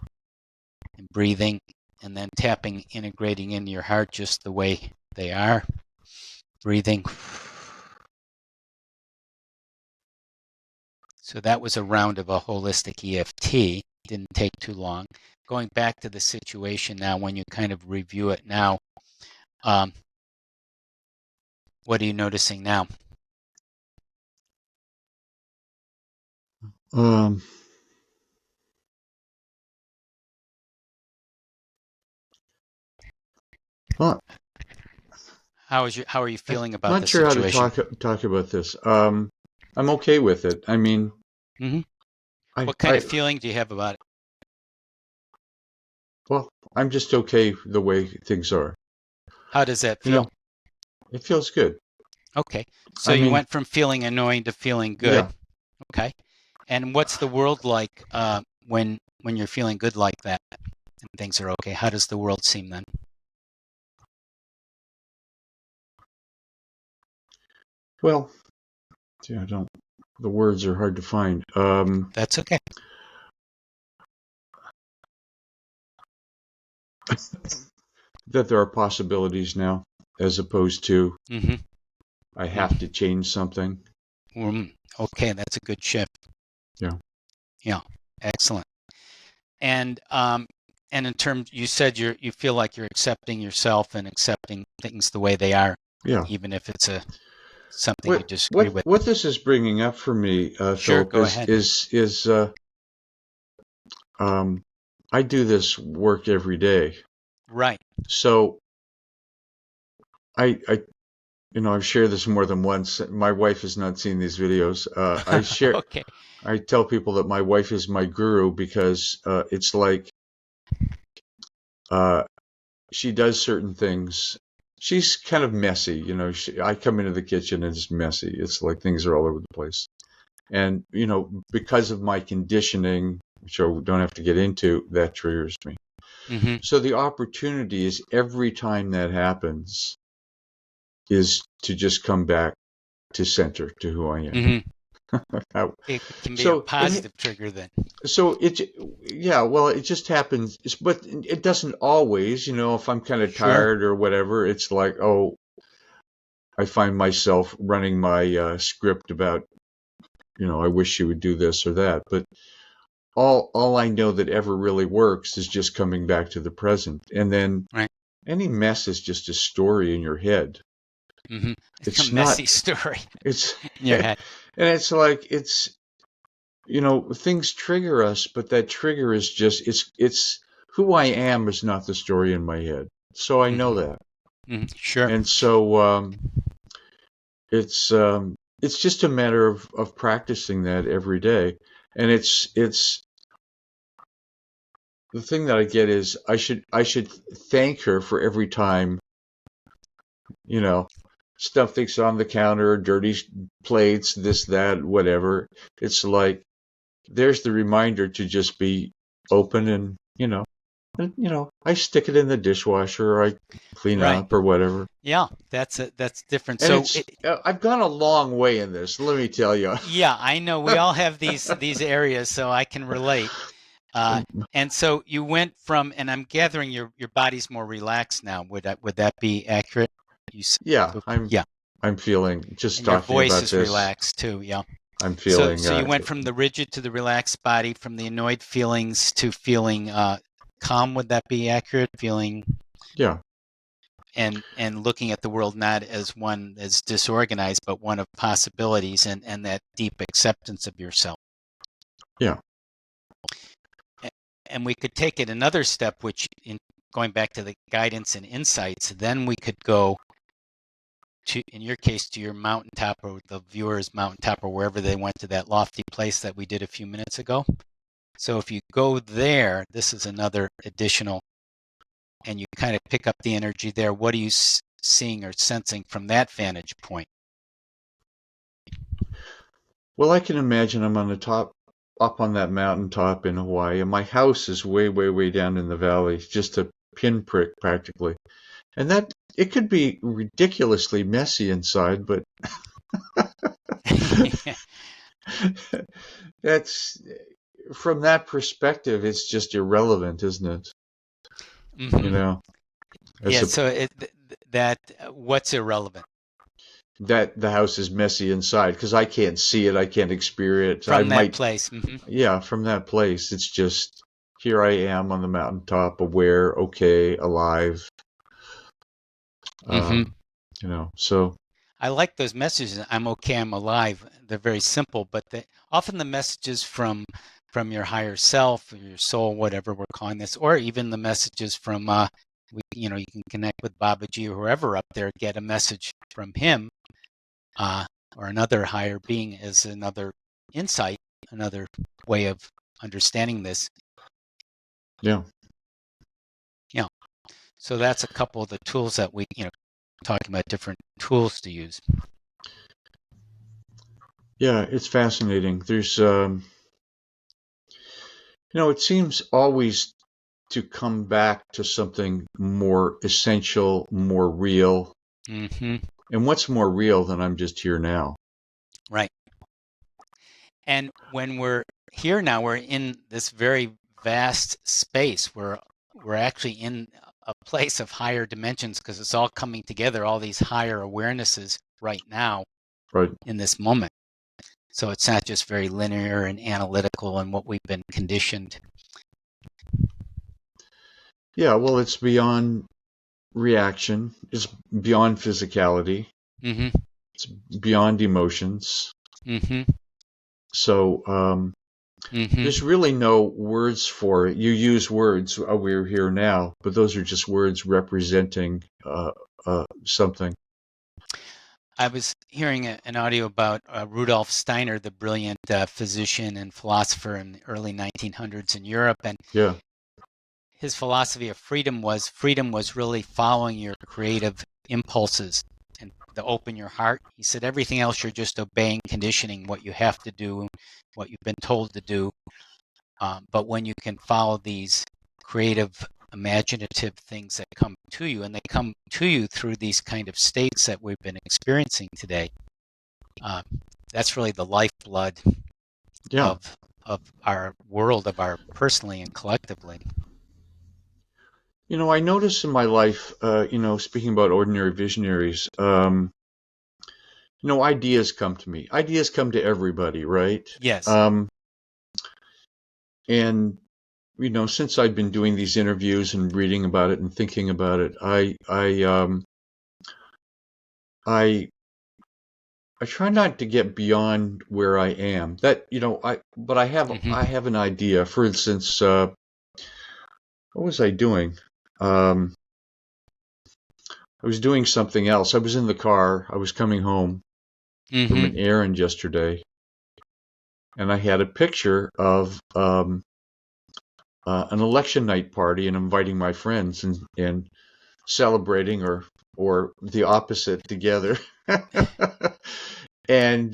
and breathing, and then tapping, integrating into your heart just the way they are, breathing. So that was a round of a holistic EFT. Didn't take too long. Going back to the situation now, when you kind of review it now, what are you noticing now? Um, well, How are you I'm feeling about not the sure how to situation? talk about this. I'm okay with it. I mean, Mm-hmm. I, What kind I, of feeling do you have about it? well, I'm just okay the way things are. How does that You feel? know, it feels good. Okay. So I you mean, went from feeling annoying to feeling good. yeah. Okay. And what's the world like when you're feeling good like that and things are okay? How does the world seem then? Well, yeah, I don't. The words are hard to find. That's okay. That there are possibilities now, as opposed to Mm-hmm. I have to change something. Okay, that's a good shift. Yeah. Yeah, excellent. And in terms, you said you feel like you're accepting yourself and accepting things the way they are, Yeah. even if it's something you What disagree with. what this is bringing up for me, Sure, Philip, go ahead. is um, I do this work every day, Right. so I I've shared this more than once. My wife has not seen these videos. Okay. I tell people that my wife is my guru because it's like uh, she does certain things. She's kind of messy, I come into the kitchen and it's messy. It's like things are all over the place. And, because of my conditioning, which I don't have to get into, that triggers me. Mm-hmm. So the opportunity is every time that happens is to just come back to center, to who I am. Mm-hmm. How- It can be a So it, positive trigger then. so it, yeah, well, it just happens, but it doesn't always, if I'm kind of Sure. tired or whatever, it's like, oh, I find myself running my script about, I wish you would do this or that. But all I know that ever really works is just coming back to the present. And then Right. any mess is just a story in your head. Mm-hmm. It's a It's messy not, story it's, in your and head. it's like, things trigger us, but that trigger is just, it's who I am is not the story in my head. So I know Mm-hmm. that. Mm-hmm. Sure. And so, it's just a matter of practicing that every day. And it's the thing that I get is I should thank her for every time, you know, stuff that's on the counter, dirty plates, this, that, whatever. It's like there's the reminder to just be open and I stick it in the dishwasher or I clean Right. up or whatever. Yeah, that's different. And So it's I've gone a long way in this, let me tell you. yeah, I know we all have these areas, so I can relate. Uh, and so you went from, and I'm gathering your body's more relaxed now. Would that be accurate? You said, Yeah, yeah, I'm feeling, just and your talking voice about is this, relaxed too. Yeah. I'm So feeling so you went from the rigid to the relaxed body, from the annoyed feelings to feeling calm. Would that be accurate? Feeling yeah, and looking at the world not as one as disorganized, but one of possibilities and that deep acceptance of yourself. yeah. And we could take it another step, which in going back to the guidance and insights, then we could go to, in your case, to your mountaintop or the viewers' mountaintop or wherever they went to that lofty place that we did a few minutes ago. So if you go there, this is another additional, and you kind of pick up the energy there. What are you seeing or sensing from that vantage point? Well, I can imagine I'm on the top, up on that mountaintop in Hawaii, and my house is way, way, way down in the valley, just a pinprick practically. And that it could be ridiculously messy inside, but that's from that perspective, it's just irrelevant, isn't it? Mm-hmm. You know, Yeah. So that what's irrelevant that the house is messy inside because I can't see it, I can't experience it. from that place? Mm-hmm. Yeah, from that place, it's just here I am on the mountaintop, aware, okay, alive. Mm-hmm. You know, so I like those messages. I'm okay. I'm alive. They're very simple, but often the messages from your higher self, or your soul, whatever we're calling this, or even the messages from you can connect with Babaji or whoever up there, get a message from him, or another higher being as another insight, another way of understanding this. yeah. Yeah. So that's a couple of the tools that we, talking about different tools to use. Yeah, it's fascinating. There's, it seems always to come back to something more essential, more real. Mm-hmm. And what's more real than I'm just here now? Right. And when we're here now, we're in this very vast space. We're actually in a place of higher dimensions because it's all coming together, all these higher awarenesses right now, Right. in this moment. So it's not just very linear and analytical and what we've been conditioned. Yeah, well, it's beyond reaction. It's beyond physicality. Mm-hmm. It's beyond emotions. Mm-hmm. So Mm-hmm. there's really no words for it. You use words, we're here now, but those are just words representing something. I was hearing an audio about Rudolf Steiner, the brilliant physician and philosopher in the early 1900s in Europe, and Yeah. his philosophy of freedom was really following your creative impulses and to open your heart. He said everything else you're just obeying conditioning, what you have to do, what you've been told to do. But when you can follow these creative, imaginative things that come to you, and they come to you through these kind of states that we've been experiencing today, that's really the lifeblood Yeah. of our world, of our personally and collectively. I notice in my life, speaking about ordinary visionaries, ideas come to me. Ideas come to everybody, right? Yes. And since I've been doing these interviews and reading about it and thinking about it, I try not to get beyond where I am. That but I have Mm-hmm. I have an idea. For instance, what was I doing? I was doing something else. I was in the car. I was coming home from an errand yesterday, and I had a picture of an election night party and inviting my friends and celebrating or the opposite together. And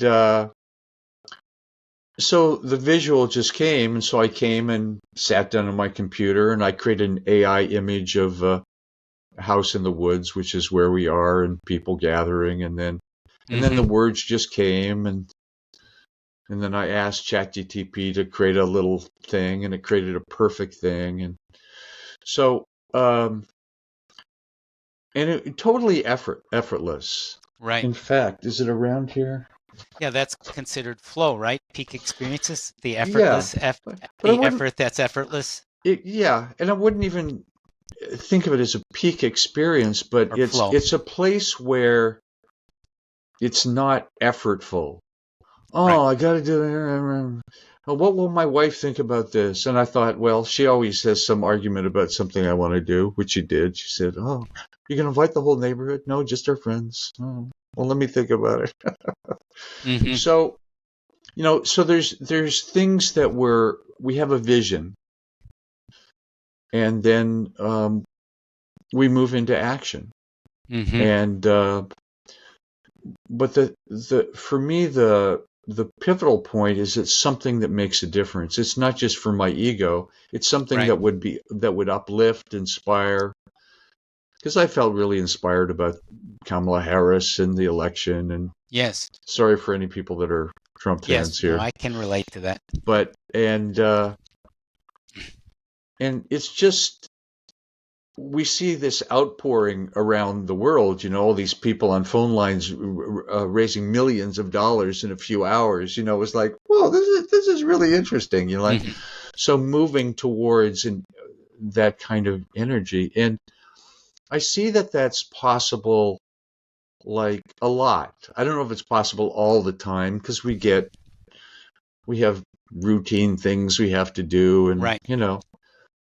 so the visual just came, and so I came and sat down on my computer, and I created an AI image of a house in the woods, which is where we are, and people gathering, and then the words just came, and then I asked ChatGPT to create a little thing, and it created a perfect thing, and so and it totally effortless. Right. In fact, is it around here? Yeah, that's considered flow, right? Peak experiences, the effortless, the effort that's effortless. Yeah, and I wouldn't even think of it as a peak experience, but it's a place where it's not effortful. Oh, right. I got to do it. oh, what will my wife think about this? And I thought, well, she always has some argument about something I want to do, which she did. She said, oh, you're going to invite the whole neighborhood? No, just our friends. Oh, well, let me think about it. Hmm. So, so there's things that we have a vision, and then we move into action. Hmm. And but the for me the pivotal point is it's something that makes a difference. It's not just for my ego. It's something Right. that would uplift, inspire. Because I felt really inspired about Kamala Harris and the election. And Yes. sorry for any people that are Trump Yes. fans No, here, I can relate to that. but and it's just we see this outpouring around the world, all these people on phone lines raising millions of dollars in a few hours. It's like, whoa, this is really interesting. Like, Hmm. so moving towards that kind of energy. And I see that that's possible, like a lot. I don't know if it's possible all the time because we have routine things we have to do, and Right.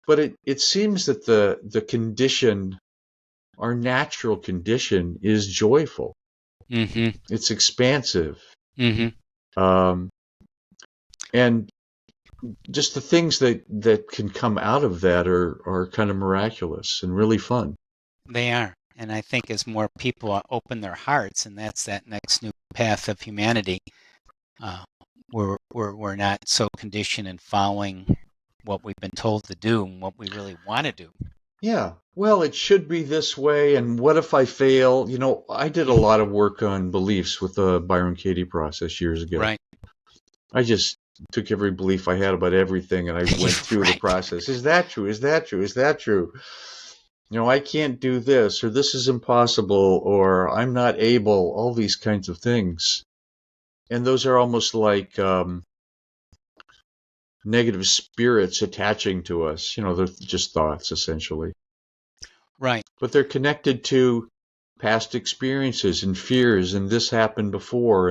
but it seems that the condition, our natural condition, is joyful. Hmm. It's expansive. Hmm. Um, and just the things that can come out of that are kind of miraculous and really fun. They are. And I think as more people open their hearts, and that's that next new path of humanity, uh, we're not so conditioned in following what we've been told to do and what we really want to do. Yeah. Well, it should be this way. And what if I fail? I did a Mhm. lot of work on beliefs with the Byron Katie process years ago. Right. I just took every belief I had about everything and I went through the Right. process. Is that true? Is that true? Is that true? I can't do this, or this is impossible, or I'm not able, all these kinds of things. And those are almost like negative spirits attaching to us. They're just thoughts, essentially. Right. But they're connected to past experiences and fears, and this happened before.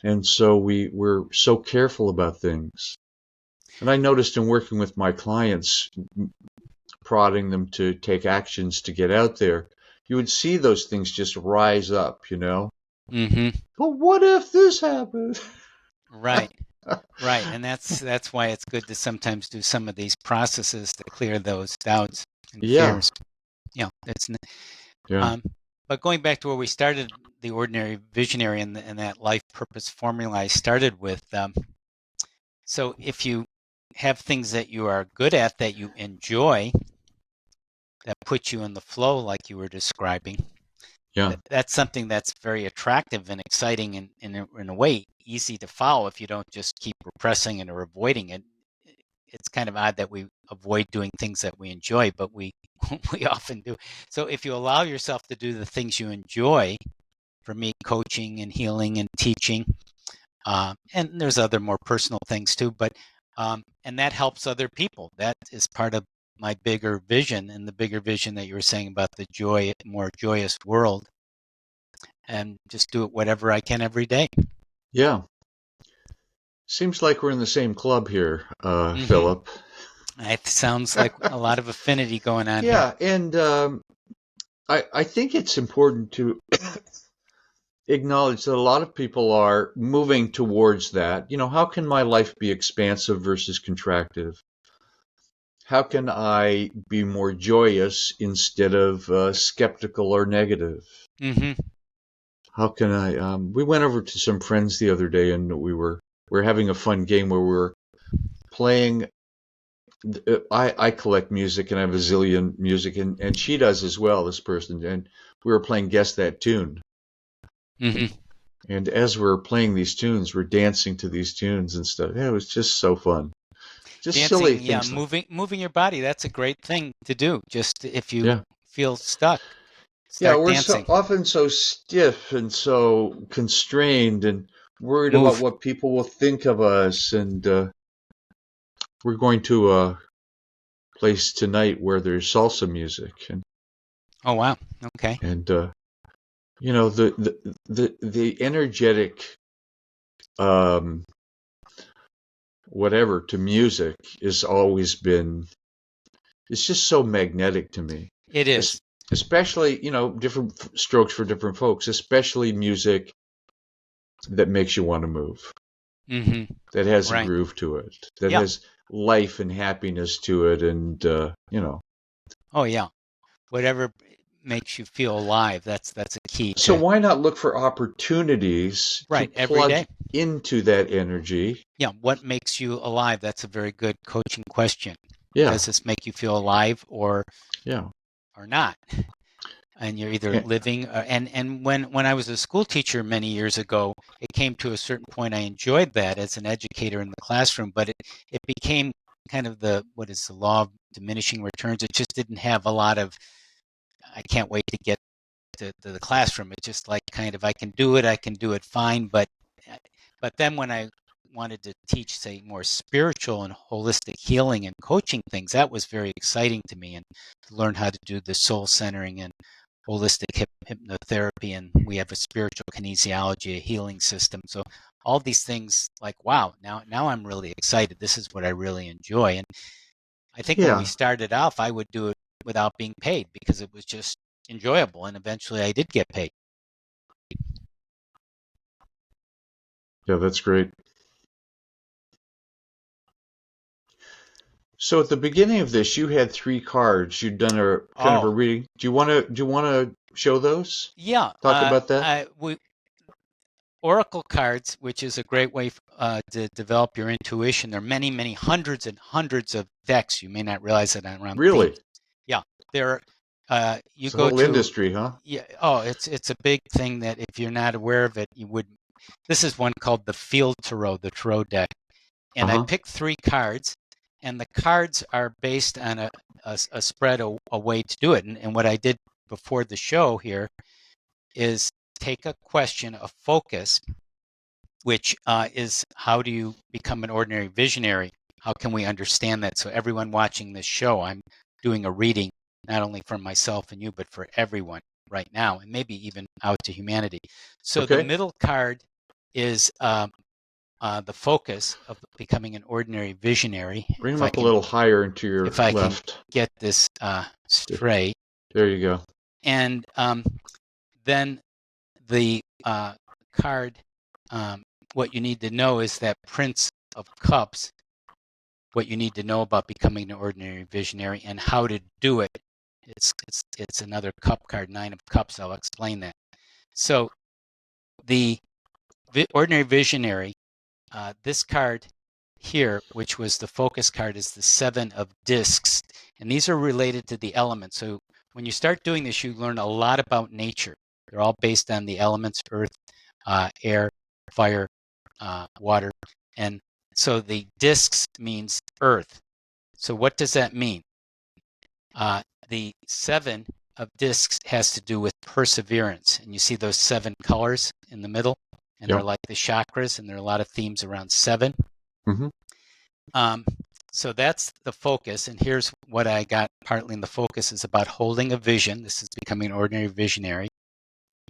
And so we're so careful about things. And I noticed in working with my clients, prodding them to take actions to get out there, you would see those things just rise up. Hmm. Well, what if this happened? Right. Right. And that's why it's good to sometimes do some of these processes to clear those doubts and Yeah, fears. It's yeah, um, but going back to where we started, the ordinary visionary and that life purpose formula I started with. So if you have things that you are good at that you enjoy, that put you in the flow, like you were describing, yeah, that's something that's very attractive and exciting and in a way easy to follow if you don't just keep repressing it or avoiding it. It's kind of odd that we avoid doing things that we enjoy, but we we often do. So if you allow yourself to do the things you enjoy, for me, coaching and healing and teaching, and there's other more personal things too, but and that helps other people. That is part of my bigger vision, and the bigger vision that you were saying about the more joyous world, and just do it whatever I can every day. yeah. Seems like we're in the same club here, Mm-hmm. Philip. It sounds like a lot of affinity going on here. Yeah, and I think it's important to acknowledge that a lot of people are moving towards that. How can my life be expansive versus contractive? How can I be more joyous instead of skeptical or negative? Mm-hmm. How can I? We went over to some friends the other day, and we were having a fun game where we were playing. I collect music, and I have a zillion music, and she does as well. This person, and we were playing Guess That Tune. Mm-hmm. And as we're playing these tunes, we're dancing to these tunes and stuff. Yeah, it was just so fun. Just silly Dancing, yeah, things like, moving your body. That's a great thing to do. Just if you yeah. feel stuck, Yeah, start we're so dancing. often so stiff and so constrained and worried about Move. what people will think of us. And we're going to a place tonight where there's salsa music, Oh wow. Okay. and the energetic um, whatever to music has always been, it's just so magnetic to me. It is. Especially, different strokes for different folks, especially music that makes you want to move, Mm-hmm. that has a Right. groove to it, that Yeah. has life and happiness to it, and Oh yeah. Whatever makes you feel alive. That's a key So to. why not look for opportunities to Right. Every plug day. into that energy? Yeah. What makes you alive? That's a very good coaching question. Yeah, Does this make you feel alive or yeah. not? And you're either And, living and when I was a school teacher many years ago, it came to a certain point. I enjoyed that as an educator in the classroom, but it became kind of what is the law of diminishing returns. It just didn't have a lot of, I can't wait to get to the classroom. It's just like kind of, I can do it fine, but then when I wanted to teach, say, more spiritual and holistic healing and coaching things, that was very exciting to me, and to learn how to do the soul centering and holistic hypnotherapy, and we have a spiritual kinesiology, a healing system. So all these things, like, wow, now I'm really excited. This is what I really enjoy. And I think when we yeah, started off, I would do it without being paid because it was just enjoyable, and eventually I did get paid. yeah, that's great. So at the beginning of this, you had three cards. You'd done a kind of a Oh, reading. Do you want to show those? yeah. Talk about that? We Oracle cards, which is a great way to develop your intuition. There are many, many hundreds and hundreds of decks. You may not realize that around themes. Really? Yeah, there. You It's a go whole to, industry, huh? yeah. Oh, it's a big thing that if you're not aware of it, you would. This is one called the Field Tarot, the Tarot deck, and I Uh-huh. picked three cards, and the cards are based on a spread, a way to do it. And what I did before the show here is take a question, a focus, which is how do you become an ordinary visionary? How can we understand that? So everyone watching this show, I'm doing a reading, not only for myself and you, but for everyone right now, and maybe even out to humanity. So the Okay. middle card is the focus of becoming an ordinary visionary. Bring them up a little higher into your If I can left. get this straight, There you go. and then the card, what you need to know is that Prince of Cups, what you need to know about becoming an ordinary visionary and how to do it. It's another cup card, 9 of Cups. I'll explain that. So the ordinary visionary, this card here, which was the focus card, is the 7 of Discs, and these are related to the elements. So when you start doing this, you learn a lot about nature. They're all based on the elements: earth, air, fire, water. And so the discs means earth. So what does that mean? The 7 of discs has to do with perseverance. And you see those 7 colors in the middle, and they're Yeah. like the chakras, and there are a lot of themes around 7. Mm-hmm. So that's the focus. And here's what I got partly in the focus is about holding a vision. This is becoming an ordinary visionary,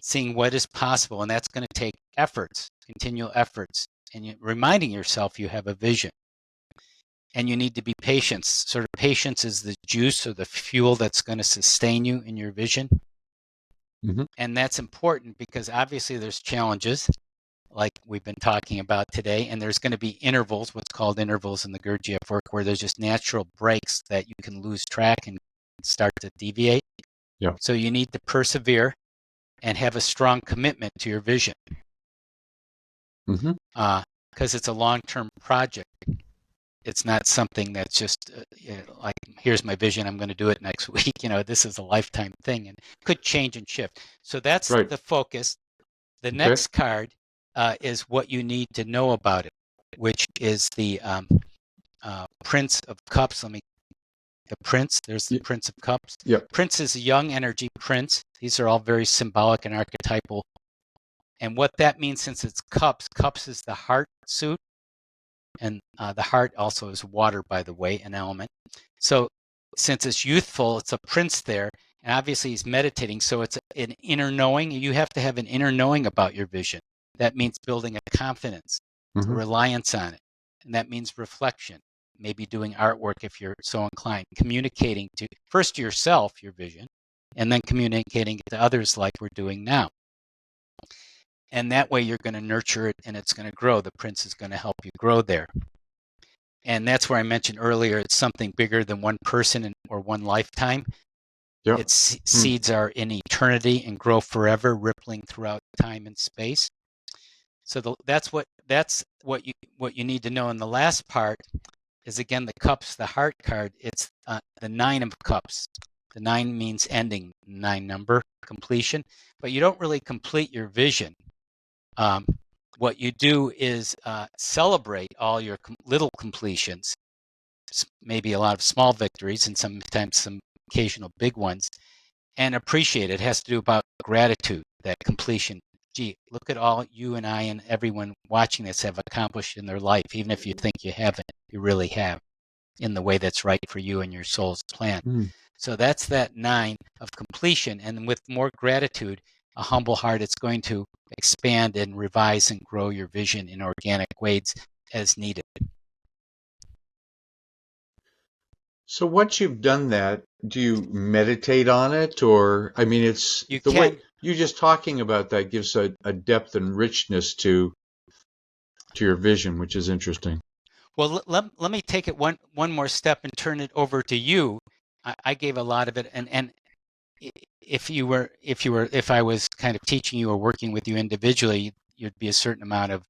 seeing what is possible. And that's going to take efforts, continual efforts, and reminding yourself you have a vision. And you need to be patient. Sort of patience is the juice or the fuel that's going to sustain you in your vision. Mm-hmm. And that's important because obviously there's challenges like we've been talking about today, and there's going to be intervals, what's called intervals in the Gurdjieff work, where there's just natural breaks that you can lose track and start to deviate. Yeah. So you need to persevere and have a strong commitment to your vision. Mm-hmm. Because it's a long-term project. It's not something that's just like, here's my vision, I'm going to do it next week. This is a lifetime thing and could change and shift. So that's Right. the focus. The Okay. next card is what you need to know about it, which is the Prince of Cups. The Prince, there's the Prince of Cups. Yep. Prince is a young energy prince. These are all very symbolic and archetypal. And what that means, since it's cups is the heart suit. And the heart also is water, by the way, an element. So since it's youthful, it's a prince there. And obviously he's meditating. So it's an inner knowing. You have to have an inner knowing about your vision. That means building a confidence, a reliance on it. and that means reflection, maybe doing artwork if you're so inclined, communicating to first yourself, your vision, and then communicating it to others like we're doing now. And that way you're going to nurture it and it's going to grow. The Prince is going to help you grow there. And that's where I mentioned earlier, it's something bigger than one person or one lifetime. Yep. Its seeds are in eternity and grow forever, rippling throughout time and space. So that's what you need to know. And the last part is, again, the cups, the heart card. It's the 9 of cups. The 9 means ending, 9 number, completion. But you don't really complete your vision. What you do is celebrate all your little completions, maybe a lot of small victories and sometimes some occasional big ones, and appreciate it. It has to do about gratitude, that completion. Gee, look at all you and I and everyone watching this have accomplished in their life, even if you think you haven't, you really have, in the way that's right for you and your soul's plan. So that's that 9 of completion. And with more gratitude, a humble heart, it's going to expand and revise and grow your vision in organic ways as needed. So once you've done that, do you meditate on it? Or, I mean, it's You the can. way you just talking about that gives a depth and richness to your vision, which is interesting. Well, let me take it one more step and turn it over to you. I gave a lot of it, and if I was kind of teaching you or working with you individually, you'd be a certain amount of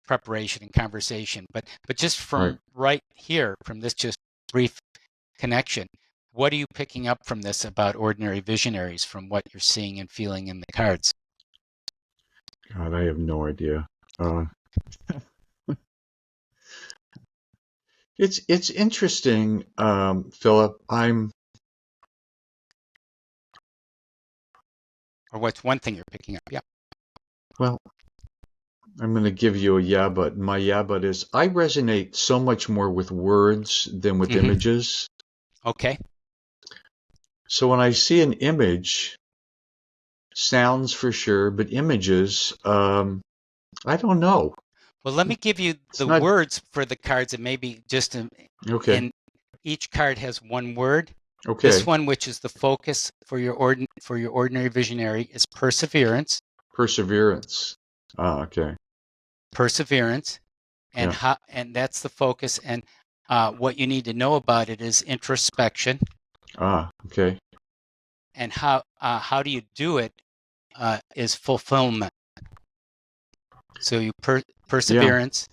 preparation and conversation. But just from right here, from this just brief connection, what are you picking up from this about ordinary visionaries, from what you're seeing and feeling in the cards? God, I have no idea. It's interesting, Philip. Or what's one thing you're picking up? Yeah. Well, I'm going to give you a yeah, but my yeah, but is I resonate so much more with words than with images. Okay. So when I see an image, sounds for sure, but images, I don't know. Well, let me give you the words for the cards, and maybe just okay. And each card has one word. Okay. This one, which is the focus for your ordinary visionary, is perseverance. Perseverance. Okay. Perseverance, and and that's the focus. And what you need to know about it is introspection. Okay. And how do you do it is fulfillment. So you perseverance,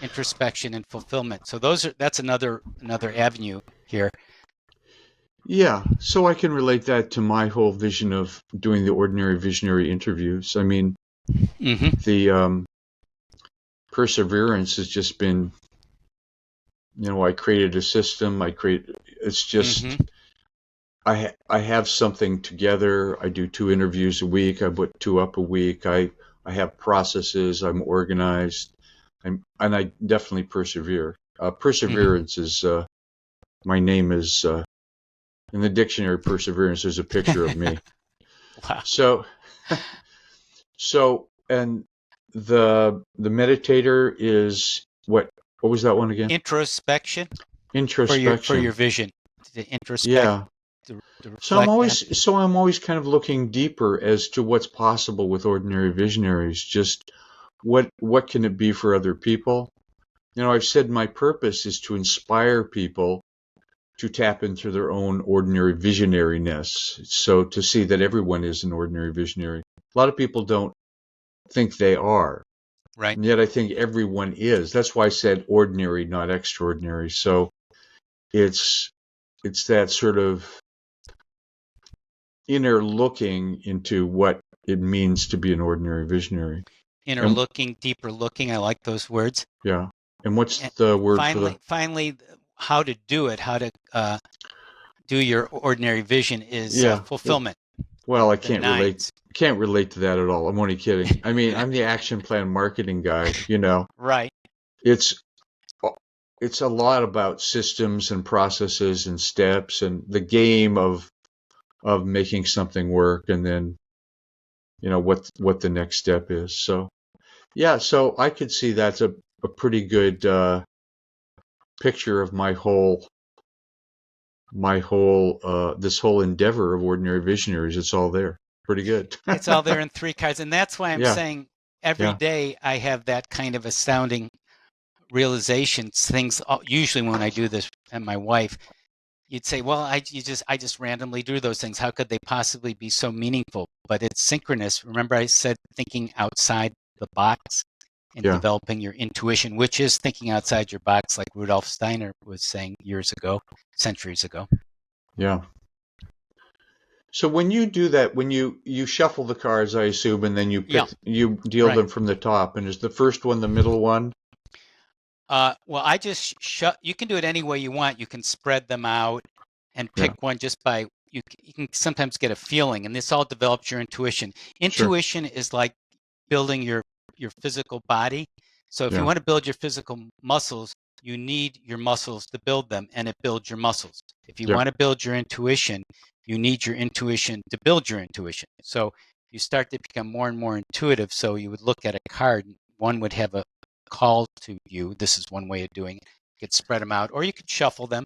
introspection, and fulfillment. So that's another avenue here. Yeah, so I can relate that to my whole vision of doing the ordinary visionary interviews. I mean, the perseverance has just been, I created a system. It's just, I have something together. I do 2 interviews a week. I put 2 up a week. I have processes. I'm organized. And I definitely persevere. Perseverance is, my name is, in the dictionary, perseverance, there's a picture of me. Wow. So, and the meditator is what was that one again? Introspection. Introspection. For your vision. To introspect. Yeah. To So I'm always kind of looking deeper as to what's possible with ordinary visionaries. Just what can it be for other people? I've said my purpose is to inspire people to tap into their own ordinary visionariness. So to see that everyone is an ordinary visionary. A lot of people don't think they are. Right. And yet I think everyone is. That's why I said ordinary, not extraordinary. So it's that sort of inner looking into what it means to be an ordinary visionary. Inner looking, deeper looking. I like those words. Yeah. And what's the word finally, how to do it, how to do your ordinary vision is fulfillment. Well, I can't relate to that at all. I'm only kidding. I mean, I'm the action plan marketing guy, Right. It's a lot about systems and processes and steps and the game of making something work, and then what the next step is. So yeah, so I could see that's a pretty good picture of this whole endeavor of Ordinary Visionaries. It's all there. Pretty good. It's all there in 3 cards, and that's why I'm Yeah, saying every yeah, day I have that kind of astounding realizations. Things usually when I do this, and my wife, you'd say, well, I just randomly drew those things. How could they possibly be so meaningful? But it's synchronous. Remember I said thinking outside the box and yeah, developing your intuition, which is thinking outside your box, like Rudolf Steiner was saying years ago, centuries ago. yeah. So when you do that, when you shuffle the cards, I assume, and then Yeah, you deal right. them from the top, and is the first one the middle one? Well, I just you can do it any way you want. You can spread them out and Yeah, pick one just by, you can sometimes get a feeling, and this all develops your intuition. sure. Intuition is like building your physical body. So if you Yeah, want to build your physical muscles, you need your muscles to build them, and it builds your muscles. If you yeah. want to build your intuition, you need your intuition to build your intuition. So you start to become more and more intuitive. So you would look at a card, one would have a call to you. This is one way of doing it. You could spread them out, or you could shuffle them.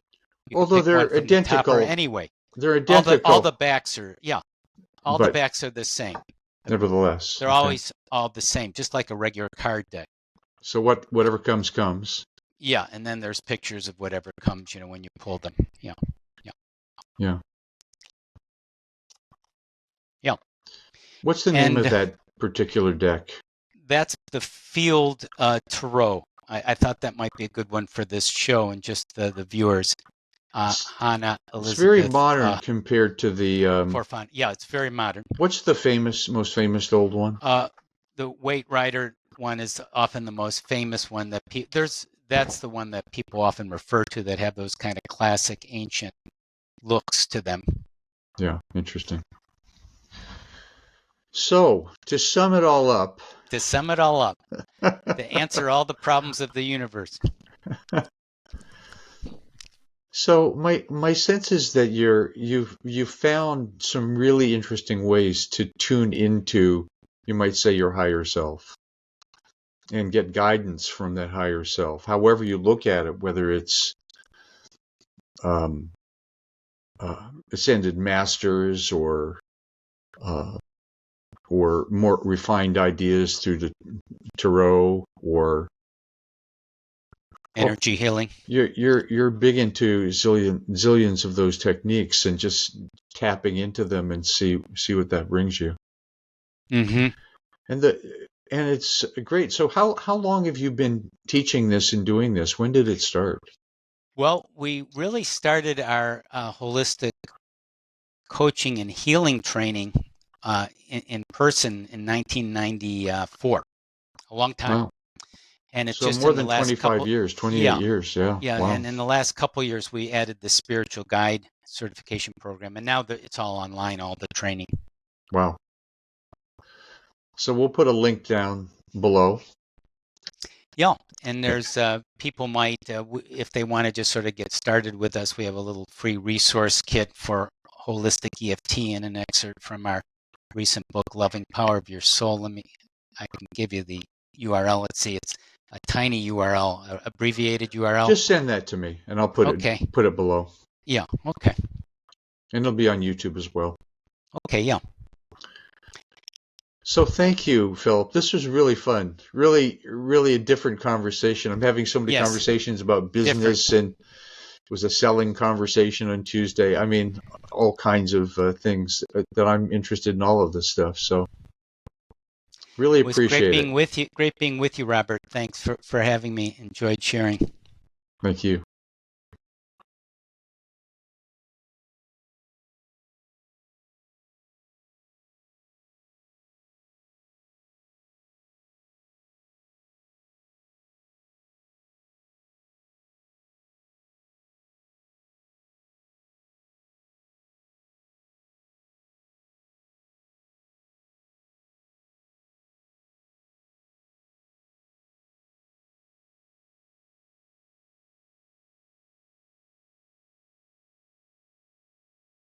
You could Although pick one they're from the top, or identical, anyway. they're All the identical, backs are, yeah, all the but backs are the same. nevertheless, They're okay. always all the same, just like a regular card deck. So whatever comes comes. Yeah, and then there's pictures of whatever comes, when you pull them. Yeah, yeah, Yeah. yeah. What's the name of And that particular deck? that's the Field Tarot. I thought that might be a good one for this show and just the viewers. It's, Hannah it's very Elizabeth modern compared to the Forfan. Yeah, it's very modern. what's the most famous old one? The Weight Rider one is often the most famous one that that's the one that people often refer to, that have those kind of classic ancient looks to them. Yeah, interesting. So, to sum it all up, To answer all the problems of the universe. so my sense is that you've found some really interesting ways to tune into, you might say, your higher self and get guidance from that higher self. However you look at it, whether it's um, ascended masters uh, or more refined ideas through the tarot, or Energy healing. you're big into zillions of those techniques and just tapping into them and see what that brings you. Mm-hmm. And it's great. So how long have you been teaching this and doing this? When did it start? Well, we really started our holistic coaching and healing training in person in 1994, a long time. Wow. And it's So just more in the than last 25 couple, years, 28 yeah, years. Yeah. yeah. Wow. And in the last couple years, we added the spiritual guide certification program, and now it's all online, all the training. Wow. So we'll put a link down below. Yeah, and there's people might, if they want to just sort of get started with us, we have a little free resource kit for holistic EFT and an excerpt from our recent book, Loving Power of Your Soul. I can give you the URL. Let's see, it's a tiny URL, abbreviated URL. Just send that to me and I'll put it below. Yeah, okay. And it'll be on YouTube as well. Okay, yeah. So thank you, Philip. This was really fun. Really, really a different conversation. I'm having so many conversations about business, and it was a selling conversation on Tuesday. I mean, all kinds of things that I'm interested in, all of this stuff. So really appreciate it. Great being with you. Great being with you, Robert. Thanks for having me. Enjoyed sharing. Thank you.